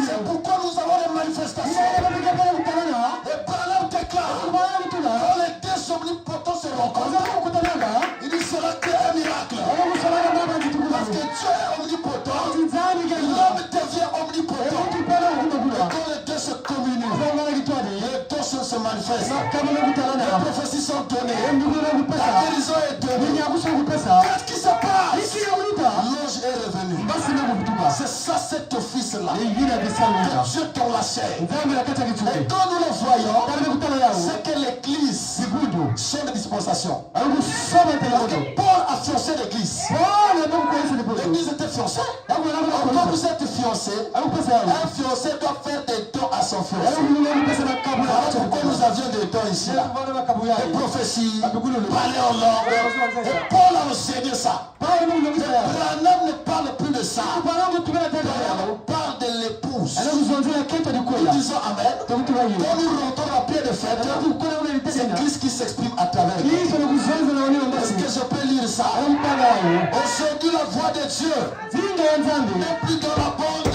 C'est pourquoi nous avons des manifestations. Et Branham déclare, quand les deux omnipotents se rencontrent, il sera que un miracle. Parce que Dieu est omnipotent, l'homme devient omnipotent. Et quand les deux se communient, les deux se manifestent. Les prophéties sont données. La guérison est donnée. Qu'est-ce qui se passe? L'ange est revenu. C'est ça cet office-là. Dieu dans la chair. Et quand nous le voyons, c'est que l'église sont des dispensations. Paul a fiancé l'église. L'église était fiancée. Quand vous êtes fiancé, un fiancé doit faire des dons à son fiancé. Alors pourquoi nous avions des dons ici? Des prophéties, parler en langue. Et Paul a enseigné ça. Branham ne parle plus de ça. On parle de l'épouse. Nous disons Amen. Quand nous rentrons la pierre de fête, c'est Christ qui s'exprime à travers nous. Est-ce que je peux lire ça? Aujourd'hui, la voix de Dieu n'est plus dans la bande.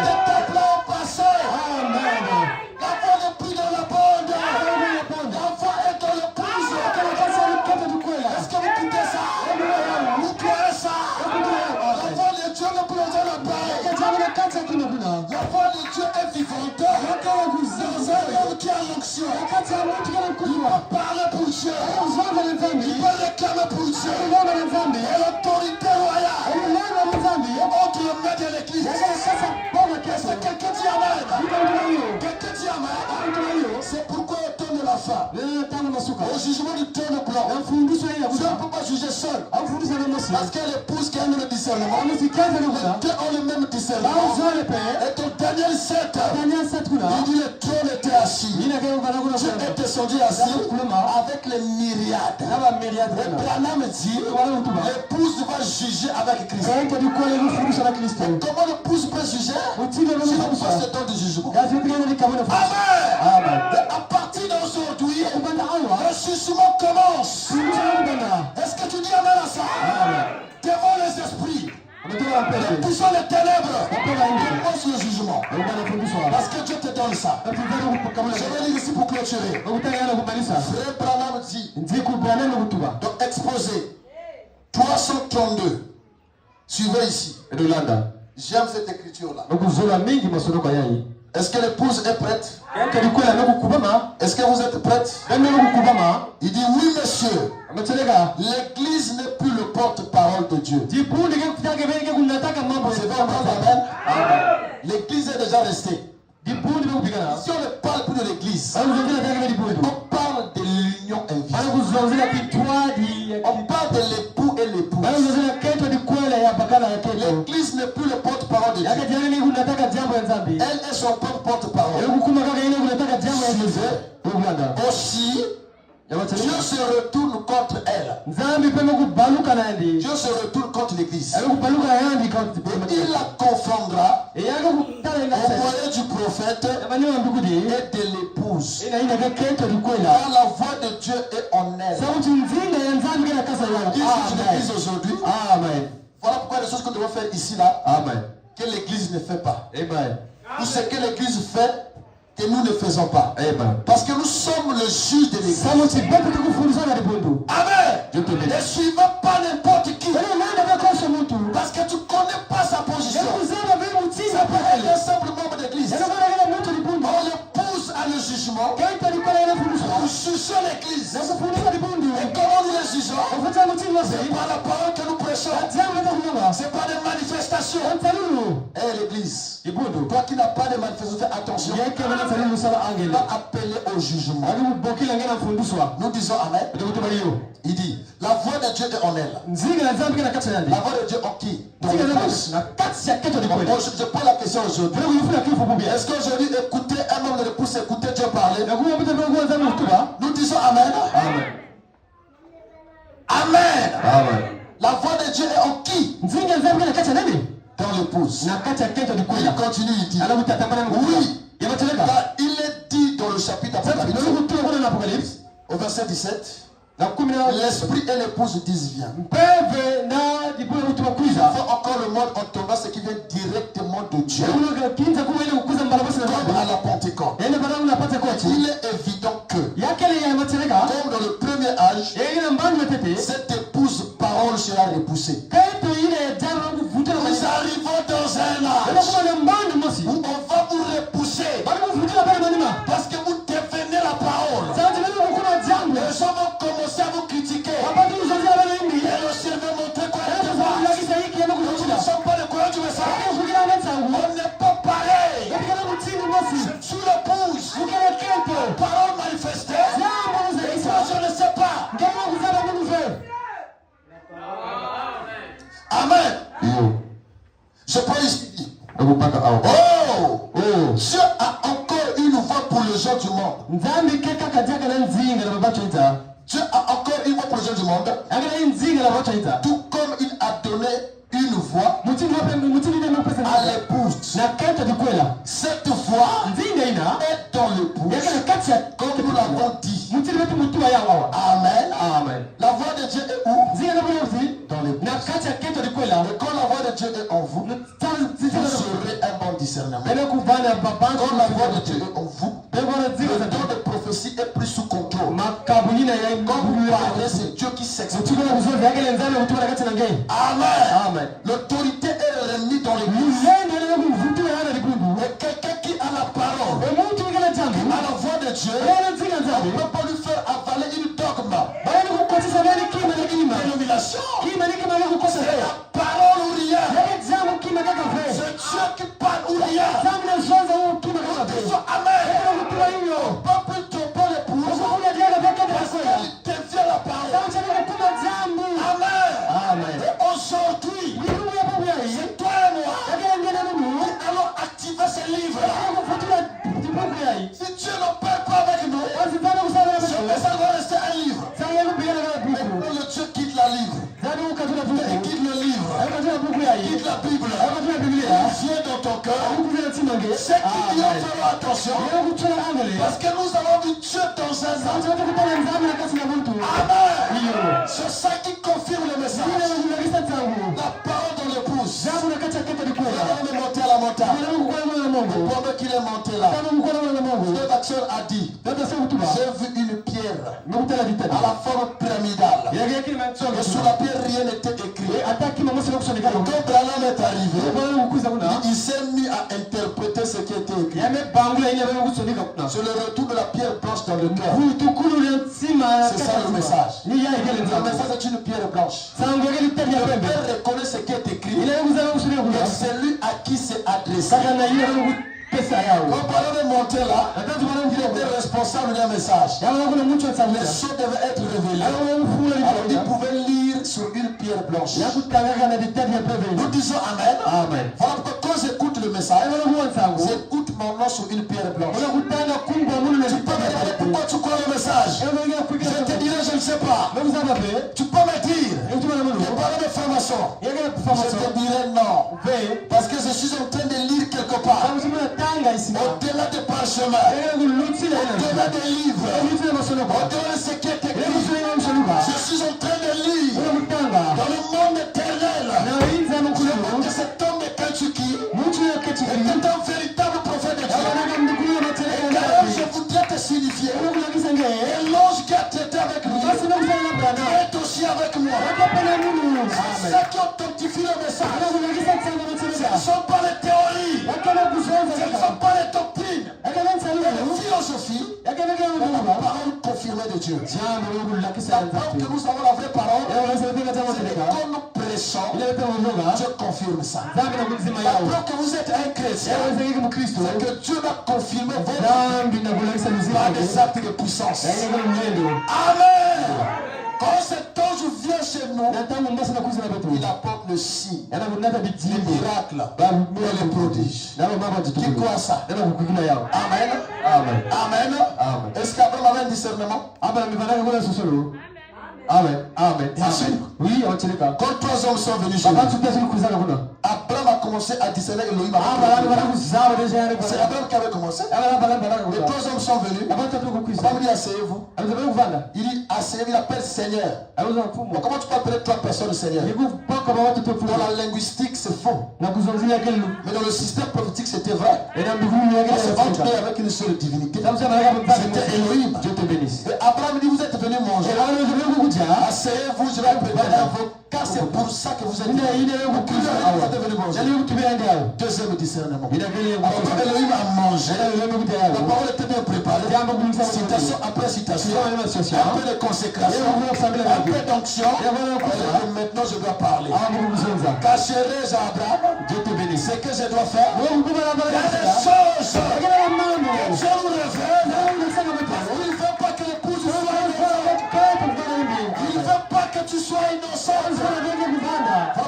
Les peuples ont passé. La voix n'est plus dans la bande. La voix est dans l'épouse. Est-ce que vous écoutez ça? Vous croyez ça? La voix de Dieu n'est plus dans la bande. La voix de Dieu est vivante. Dans un homme qui a l'onction. Il peut parler pour Dieu. Il peut réclamer pour Dieu. Et l'autorité royale entre le maître de l'église. Est-ce que quelqu'un dit Amen? Quelqu'un dit Amen? C'est pourquoi au temps de la fin, au jugement du temps de blanc, Dieu ne peut pas juger seul. Parce que l'épouse qui a le discernement, deux ont le même discernement. Et dans Daniel 7, il dit le trône était assis. Dieu est descendu assis avec les myriades. Et Branham dit, l'épouse va juger avec Christ. Comment l'épouse peut juger? Si l'épouse se donne du jugement. Amen. Et à partir d'aujourd'hui, le jugement commence. Est-ce que tu dis Amen à ça? Devant les esprits, les puissants des ténèbres, commence le jugement. Parce que Dieu te donne ça. Je vais lire ici pour clôturer. Frère Branham dit, donc exposé 332. Suivez ici. J'aime cette écriture-là. Est-ce que l'épouse est prête? Est-ce que vous êtes prête? Il dit oui, monsieur. L'église n'est plus le porte-parole de Dieu. C'est vrai, amen. L'église est déjà restée. Si on ne parle plus de l'église, on parle de l'union invisible. On parle de l'époux et l'épouse. L'église n'est plus le porte-parole de Dieu. Elle est son propre porte-parole. Aussi, Dieu se retourne contre elle. Dieu se retourne contre l'église. Et il la confondra au moyen du prophèt et de l'épouse. Car la voix de Dieu est en elle. Ici, tu l'église aujourd'hui. Voilà pourquoi les choses que nous devons faire ici, là, que l'église ne fait pas. Tout ce que l'église fait, que nous ne faisons pas. Parce que nous sommes le juge de l'église. Amen. Ne suivez pas n'importe qui. Parce que tu ne connais pas sa position. Ça peut être un simple membre d'église. On le pousse à le jugement. On juge l'église. Et comment nous le jugeons? C'est par la parole que nous prêchons. C'est par des manifestations. Et l'église, toi qui n'as pas de manifestation, fais attention. Va appeler au jugement. Nous disons Amen. Il dit, la voix de Dieu est en elle. La voix de Dieu en qui? Dans l'épouse. Je pose la question aujourd'hui. Est-ce qu'aujourd'hui, écouter un membre de l'épouse, écouter Dieu parler? Nous disons Amen. Amen. La voix de Dieu est en qui? Dans l'épouse. Il continue, il dit. Oui. Car il est dit dans le chapitre Apocalypse, au verset 17, l'esprit et l'épouse disent viens. Il faut encore le monde entendra ce qui vient directement de Dieu. Comme à la Pentecôte. Il est évident que, comme dans le premier âge, cette épouse parole sera repoussée. Nous arrivons dans un âge où on va vous repousser parce que vous défendez la parole. Les gens vont commencer à vous critiquer. Et le ciel va montrer quoi est le pouvoir. Nous ne sommes pas le courant du message. On n'est pas pareil. Sous l'épouse, parole manifestée. Et ça, je ne sais pas. Amen. Je prends ici. Oh! Dieu a encore une voix pour les gens du monde. Dieu a encore une voix pour les gens du monde. Tout comme il a donné une voix à l'épouse. Cette voix est dans l'épouse. Comme nous l'avons dit. Amen. La voix de Dieu est où? Dans l'épouse. Et quand la voix de Dieu est en vous, vous aurez un bon discernement. Quand la voix de Dieu est en vous, le don de prophétie est plus sous contrôle. Quand vous parlez, c'est Dieu qui s'exprime. Amen. L'autorité est remise dans l'église. Et quelqu'un qui a la parole, qui a la voix de Dieu, on ne peut pas lui faire avaler une dogme. Illumination. C'est la parole ou rien. C'est Dieu qui parle ou rien. Amen. On ne peut plus tromper l'épouse parce qu'elle devient la parole. Amen. Et aujourd'hui, c'est toi et moi qui allons activer ce livre-là. Si Dieu ne parle pas avec nous, ce message va rester un livre. Mais quand le Dieu quitte la livre, il quitte le livre, il quitte la Bible, il vient dans ton cœur, c'est qui Dieu fera attention. Parce que nous avons vu Dieu dans un an. Amen. C'est ça qui confirme le message. La parole dans l'épouse. Il est monté à la montagne. Pendant qu'il est monté là, Frère Baxter a dit, j'ai vu une pierre à la forme pyramidale. Et sur la pierre, rien n'était écrit. Et quand Branham est arrivé, il s'est mis à interpréter ce qui était écrit. Sur le retour de la pierre blanche dans le cœur. C'est ça le message. Le message est une pierre blanche. Le Père reconnaît ce qui est écrit. Et c'est lui à qui c'est adressé. Quand Branham est monté là, il était responsable d'un message. Les choses devaient être révélées. Alors il pouvait lire sur une pierre blanche. Nous disons Amen. Voilà pourquoi quand j'écoute le message, j'écoute mon nom sur une pierre blanche. Tu peux me dire pourquoi tu crois le message? Je te dirai je ne sais pas. Tu peux me dire parler de formation. Je te dirais non. Parce que je suis en train de lire quelque part. Au-delà des parchemins, au-delà des livres, au-delà de ce qui est écrit, je suis en train de lire dans le monde éternel. Que cet homme de Kentucky était un véritable prophète de Dieu. Et d'ailleurs, je voudrais te signifier et l'ange qui a traité avec lui est aussi avec moi. Ceux qui authentifient le message, ce ne sont pas les théories, ce ne sont pas les doctrines, les philosophies, mais la parole confirmée de Dieu. La preuve que nous avons la vraie parole, c'est que quand nous prêchons, Dieu confirme ça. La preuve que vous êtes un chrétien, c'est que Dieu va confirmer votre par des actes de puissance. Amen. Quand cet ange vient chez nous, il apporte le signe, les miracles et les prodiges. Qui croit ça? Amen. Amen. Est-ce qu'Abraham avait un discernement? Amen. Amen. Oui, quand trois hommes sont venus chez lui, Abraham a commencé à discerner Elohim. C'est Abraham qui avait commencé. Les trois hommes sont venus. Abraham dit asseyez-vous. Il dit asseyez-vous, il appelle Seigneur. Comment tu peux appeler trois personnes Seigneur? Dans la linguistique c'est faux. Mais dans le système prophétique c'était vrai. Parce que avec une seule divinité. C'était Elohim. Dieu te bénisse. Et Abraham dit vous êtes venus manger. Asseyez-vous, je vais préparer un veau. Car c'est pour ça que vous êtes venus. Deuxième discernement. Après Elohim a mangé. La parole était bien préparée. Citation après citation. Un peu de consécration. Un peu d'onction. Et maintenant je dois parler. Cacherai-je à Abraham? Dieu te bénisse. Ce que je dois faire. Il y a des choses que Dieu nous révèle. Il ne veut pas que l'épouse soit il ne veut pas que tu sois innocent.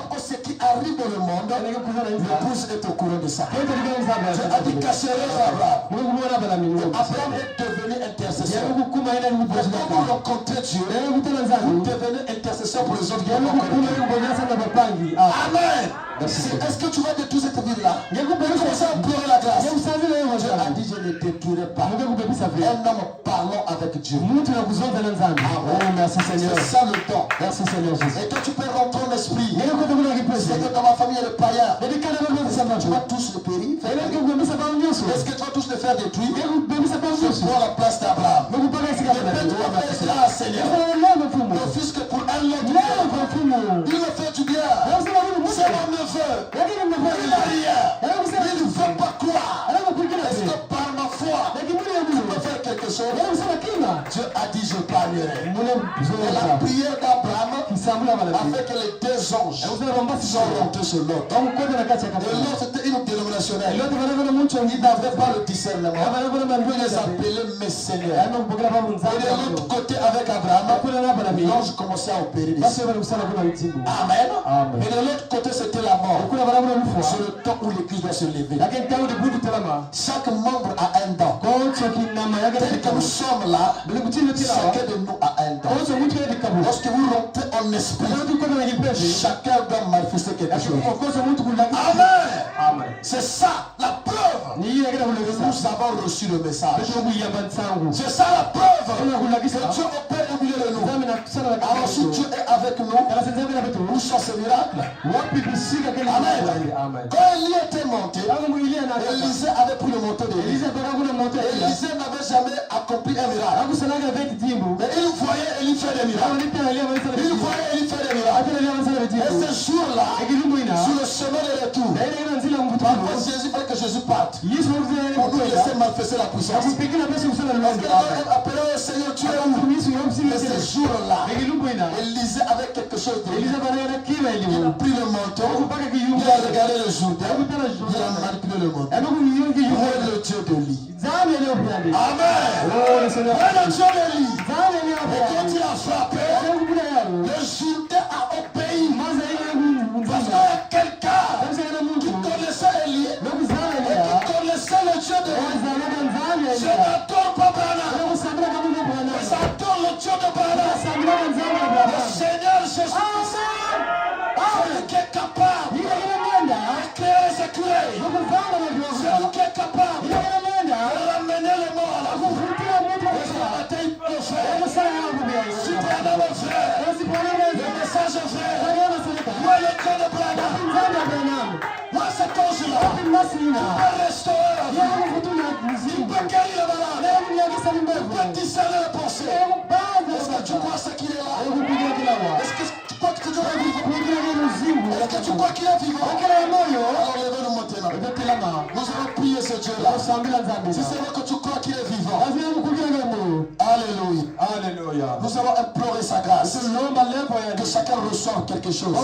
Parce que ce qui arrive dans le monde, l'épouse est au courant de ça. Dieu a dit cacherai Abraham. Abraham est devenu intercesseur. Quand vous rencontrez Dieu, vous devenez intercesseur pour les autres. Amen. Est-ce que tu vas détruire cette ville-là? Tu commences à pleurer la grâce. Dieu a dit je ne détruirai pas. Un homme parlant avec Dieu. C'est ça le temps. Merci Seigneur Jésus. Et toi tu peux rentrer en esprit. C'est que dans ma famille il y a le païen. Tu vas tous le périr. Est-ce que tu vas tous le faire détruire? Je prends la place d'Abraham. Le père sera à Seigneur. Le fils que pour un autre il me fait du bien. C'est mon neveu. Il n'a rien. Il ne veut pas croire. Est-ce que par ma foi tu peux faire quelque chose? Dieu a dit je parlerai. Et la prière d'Abraham a fait que les deux anges sont montés sur l'autre. Et l'autre c'était une dénominationnelle. Il n'avait pas le discernement. Il les appelait mes seigneurs. Et de l'autre côté avec Abraham, l'ange commençait à opérer des signes. Amen. Et de l'autre côté c'était la mort. C'est le temps où l'église doit se lever. Chaque membre a un don. Tel que nous sommes là, chacun de nous a un don. Lorsque vous rentrez en esprit, chacun doit manifester quelque chose. Amen. C'est ça la preuve. Nous avons reçu le message. C'est ça la preuve que Dieu opère au milieu de nous. Alors si Dieu est avec nous, où sont ces miracles? Amen. Quand Élie était monté, Élisée avait pris le manteau d'Élie. Élisée n'avait jamais accompli un miracle. Mais il voyait Élie faire des miracles. Il voyait Élie faire des miracles. Et ce jour-là, sur le chemin de retour, parfois Jésus fait que Jésus parte pour nous laisser manifester la puissance. Parce que appelé au Seigneur, tu es où? Et ce jour-là, Élisée avait quelque chose de lui. Il a pris le manteau, il a regardé le Jourdain, il a manipulé le manteau. Où est le Dieu de Lie? Amen. Où est le Dieu de Lie? Et quand il a frappé, le Jourdain a obéi. Parce qu'il y a quelqu'un qui connaissait Élie et qui connaissait le Dieu de Lie. Je n'adore pas Branham, mais j'adore le Dieu de Branham, le Seigneur Jésus. Où est le Dieu de Branham? Où est cet ange-là? Il peut restaurer la vie. Il peut guérir le malade. Il peut discerner les pensées. Est-ce que tu crois qu'il est là? Est-ce que tu crois que Dieu est vivant? Est-ce que tu crois qu'il est vivant? Alors levez-nous maintenant. Nous allons prier ce Dieu-là. Si c'est vrai que tu crois qu'il est vivant. Alléluia. Alléluia. Nous allons implorer sa grâce. Que chacun reçoive quelque chose.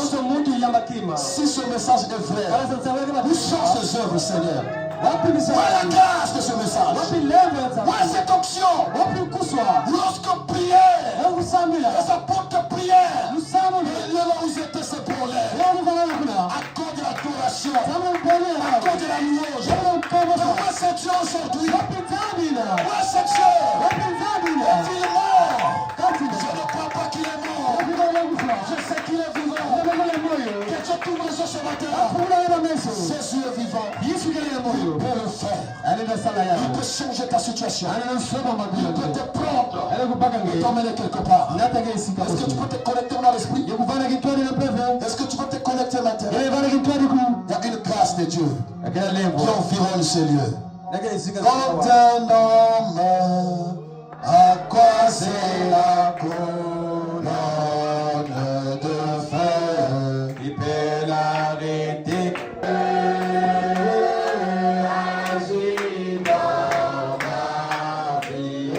Si ce message est vrai, où sont ces œuvres, Seigneur? Où est la grâce de ce message? Où est cette onction? Lorsqu'on priait, les apôtres priaient, le là où ils étaient s'ébranlaient. À cause de l'adoration, à cause de la louange. Où est ce Dieu aujourd'hui? Où est ce Dieu? Est-il mort? Je ne crois pas qu'il est mort. Je sais qu'il est vivant. Que Dieu t'ouvre les yeux ce matin. Jésus est vivant. Il peut le faire. Il peut changer ta situation. Il peut te prendre et t'emmener quelque part. Est-ce que tu peux te connecter dans l'esprit? Est-ce que tu peux te connecter maintenant? Il y a une grâce de Dieu qui environne ce lieu. Quand un homme a croisé la colonne de feu, il peut l'arrêter. Agis dans ma vie,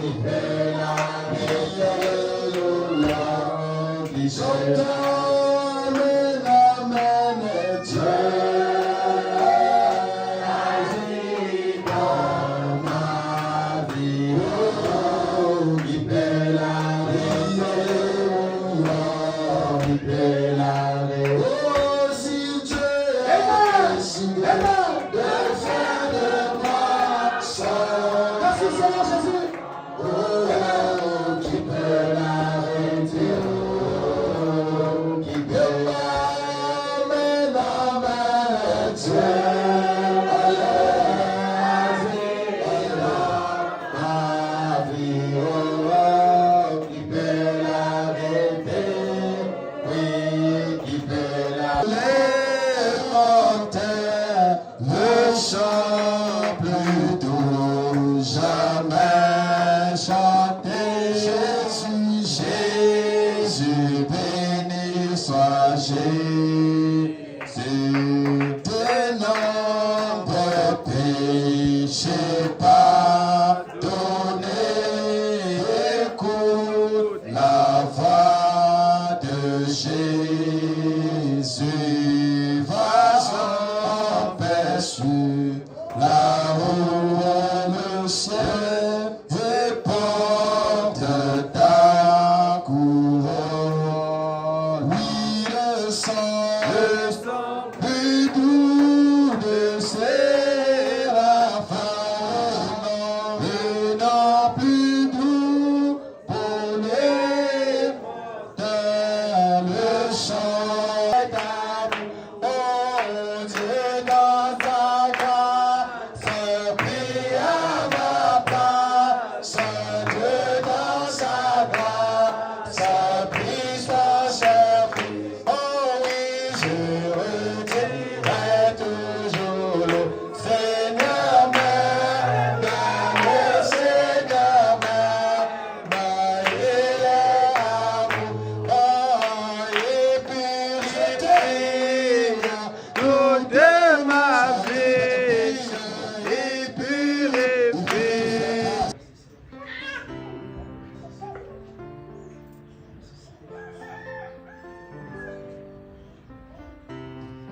il peut l'arrêter. J'entends le nom de Dieu.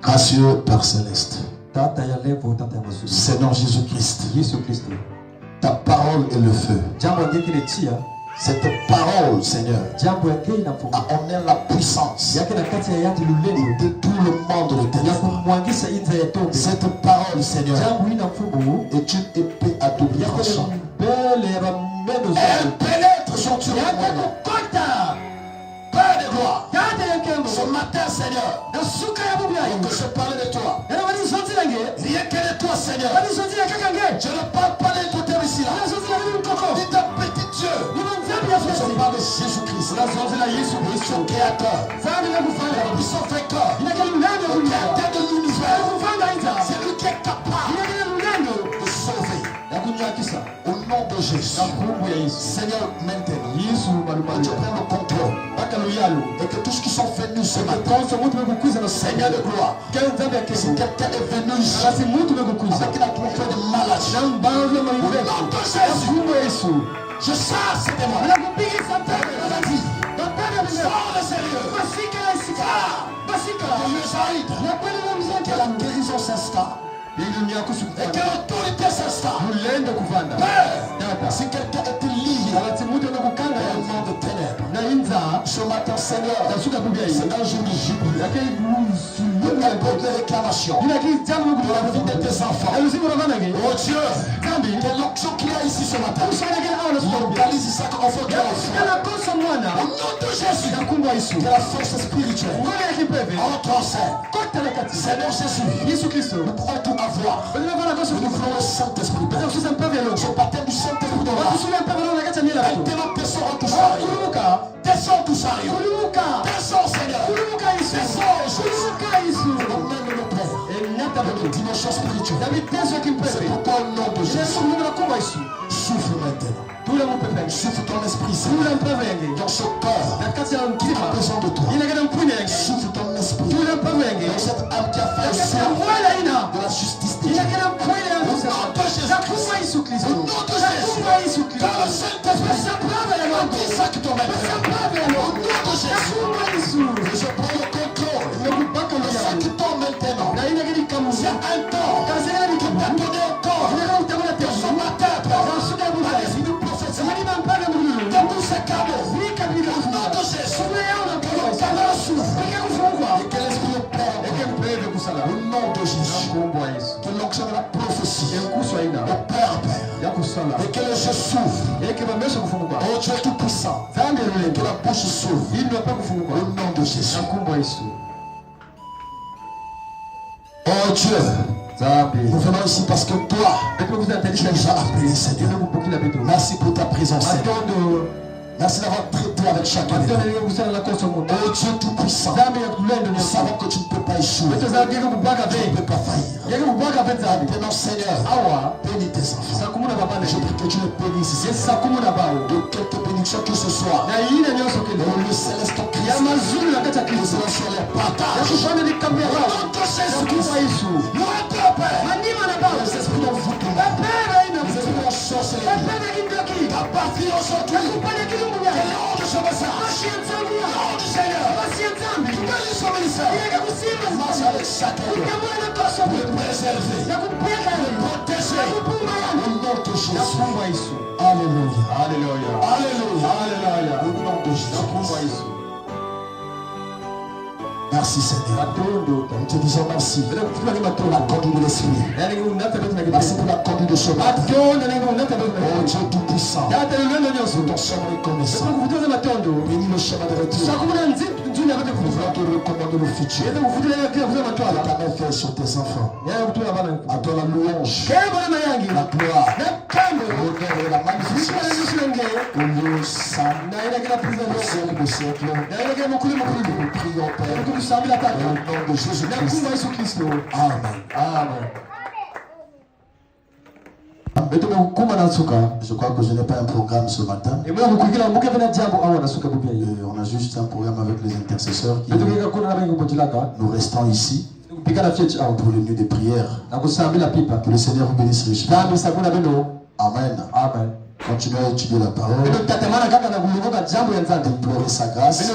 Gracieux Père Céleste, Seigneur Jésus-Christ, ta parole est le feu. Cette parole, Seigneur, a emmené la puissance de tout le monde de ténèbres. Cette parole, Seigneur, est une épée à double tranchant. Elle pénètre sur Dieu. Père de gloire, ce matin, Seigneur, que je parle de toi. Rien que de toi, Seigneur. Je ne parle pas de tout ici là. Ni d'un petit Dieu, Je parle de Jésus-Christ. Son créateur. Son vainqueur. Le créateur de l'univers. C'est lui qui est capable de sauver. Au nom de Jésus. Seigneur, maintenant. Que tu prennes le contrôle. Et que tous qui sont venus ce matin, Seigneur de gloire, si quelqu'un est venu ici avec une atmosphère de maladie, au nom de Jésus, je sors ces démons. Maladie. Sors le sérieux. Que la guérison s'installe. Et que l'autorité s'installe. Père, si quelqu'un était lié au monde de ténèbres, ce matin, Seigneur, c'est un jour de jubile. Un peu de réclamation de la vie de tes enfants. Oh Dieu, quelle onction qu'il y a ici ce matin. Localise ça comme faut dire. Au nom de Jésus, que la force spirituelle entre en scène. Seigneur Jésus, nous pouvons tout avoir. Nous voulons le Saint-Esprit. Ce baptême du Saint-Esprit de grâce. Et tes personnes ont tout ça. Descends tout ça. Descends Seigneur. Descends nos pères. Notre dimension spirituelle. C'est pourquoi au nom de Jésus. Souffle maintenant. Souffle ton esprit dans ce cœur qui a besoin de toi. Souffle ton esprit dans cette âme qui a fait le sang de la justice de Dieu. Au nom de Jésus-Christ. Au nom de Jésus. Dans le Saint-Esprit. Dis ça qui t'emmène. Au nom de Jésus. Je prends le contrôle. De ça qui tombe maintenant. C'est un temps qui t'a donné encore. Ce matin, allez-y, nous prophétisons. Dans tous ces cadeaux. Au nom de Jésus. Et que l'esprit opère. Au nom de Jésus. Que l'onction de la prophétie opère. Et que les yeux s'ouvrent. Oh Dieu tout-puissant. Que la bouche s'ouvre. Au nom de Jésus. Oh Dieu, nous venons ici parce que toi, tu nous as appelés, Seigneur. Merci pour ta présence, Seigneur. Merci d'avoir traité avec chacun. Oh Dieu tout-puissant, nous savons que tu ne peux pas échouer. Tu ne peux pas faillir. Maintenant, Seigneur, bénis tes enfants. Je prie que tu les bénisses ici. De quelque bénédiction que ce soit. Le céleste Christ. Le céleste sur les partages. Au nom de Jésus-Christ. Loin de Père. Les esprits dans vous. Les esprits dans sorcellerie. Ta partie aujourd'hui. Que l'ordre se message. L'ordre du Seigneur. Bénis son ministère. Marche avec chacun. Le préserver. Le protéger. Au nom de Jésus. Alléluia. Alléluia. Alléluia. Au nom de Jésus. Merci Seigneur. Nous te disons merci pour la conduite de l'Esprit. Merci pour la conduite de ce matin. Oh Dieu tout-puissant. Ton chemin est connaissant. Bénis le chemin de retour. Nous voulons te recommander le futur. Ta main fait sur tes enfants. À toi la louange, la gloire, l'honneur et la magnificence. Au lieu saint, au siècle des siècles. Nous prions Père. Au nom de Jésus-Christ. Amen. Amen. Je crois que je n'ai pas un programme ce matin. On a juste un programme avec les intercesseurs. Nous restons ici pour les nuits de prière. Que le Seigneur vous bénisse richement. Amen. Amen. Continuez à étudier la parole. Implorer sa grâce.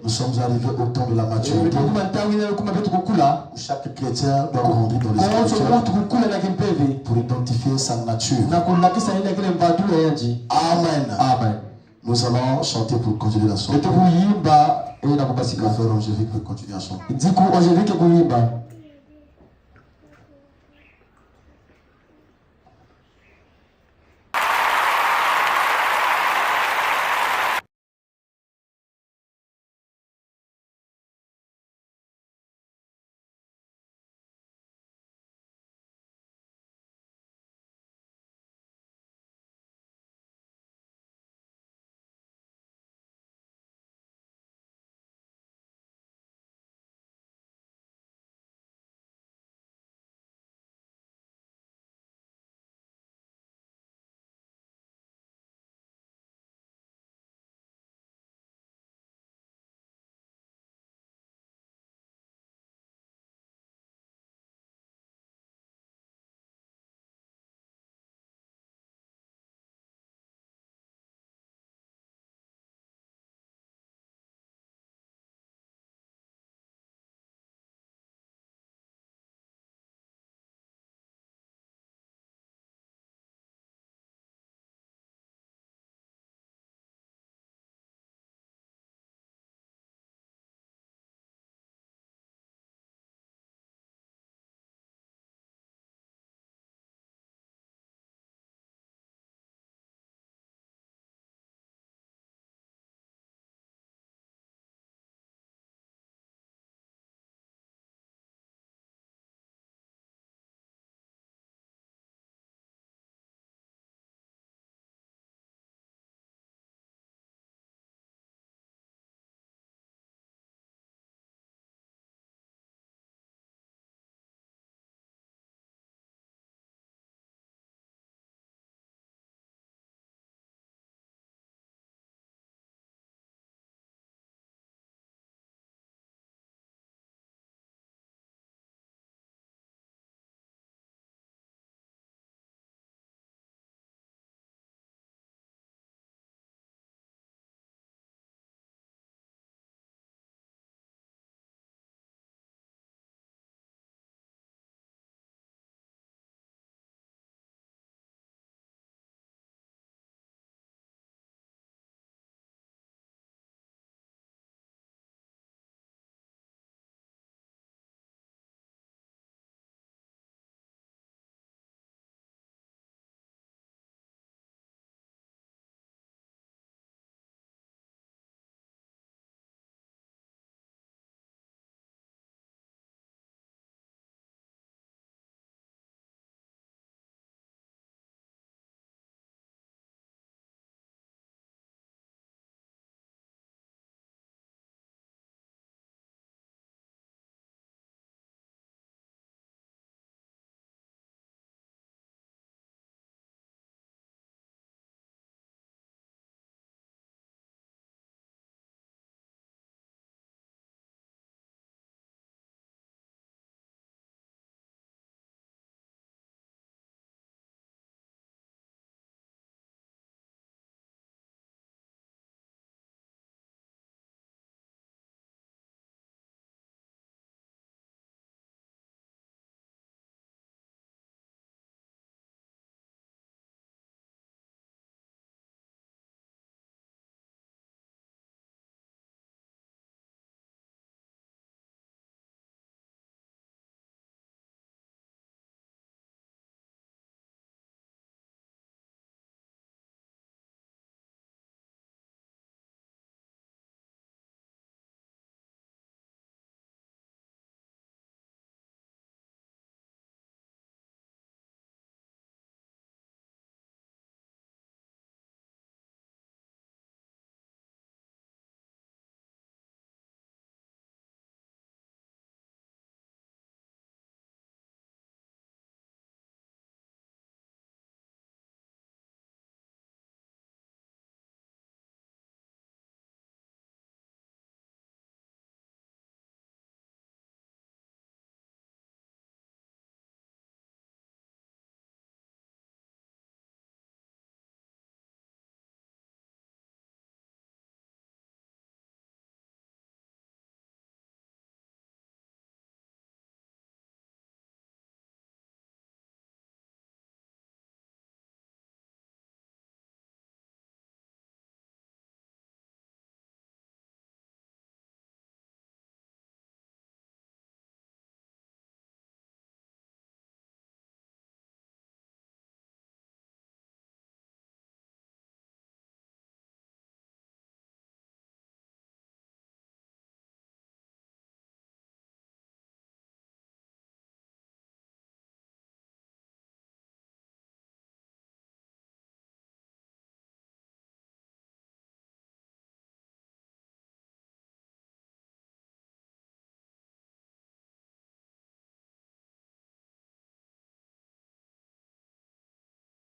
Nous sommes arrivés au temps de la maturité. Où chaque chrétien doit grandir dans les pour identifier sa nature. Amen. Amen. Nous allons chanter pour continuer la chanson. Le frère Angélique peut continuer à chanter.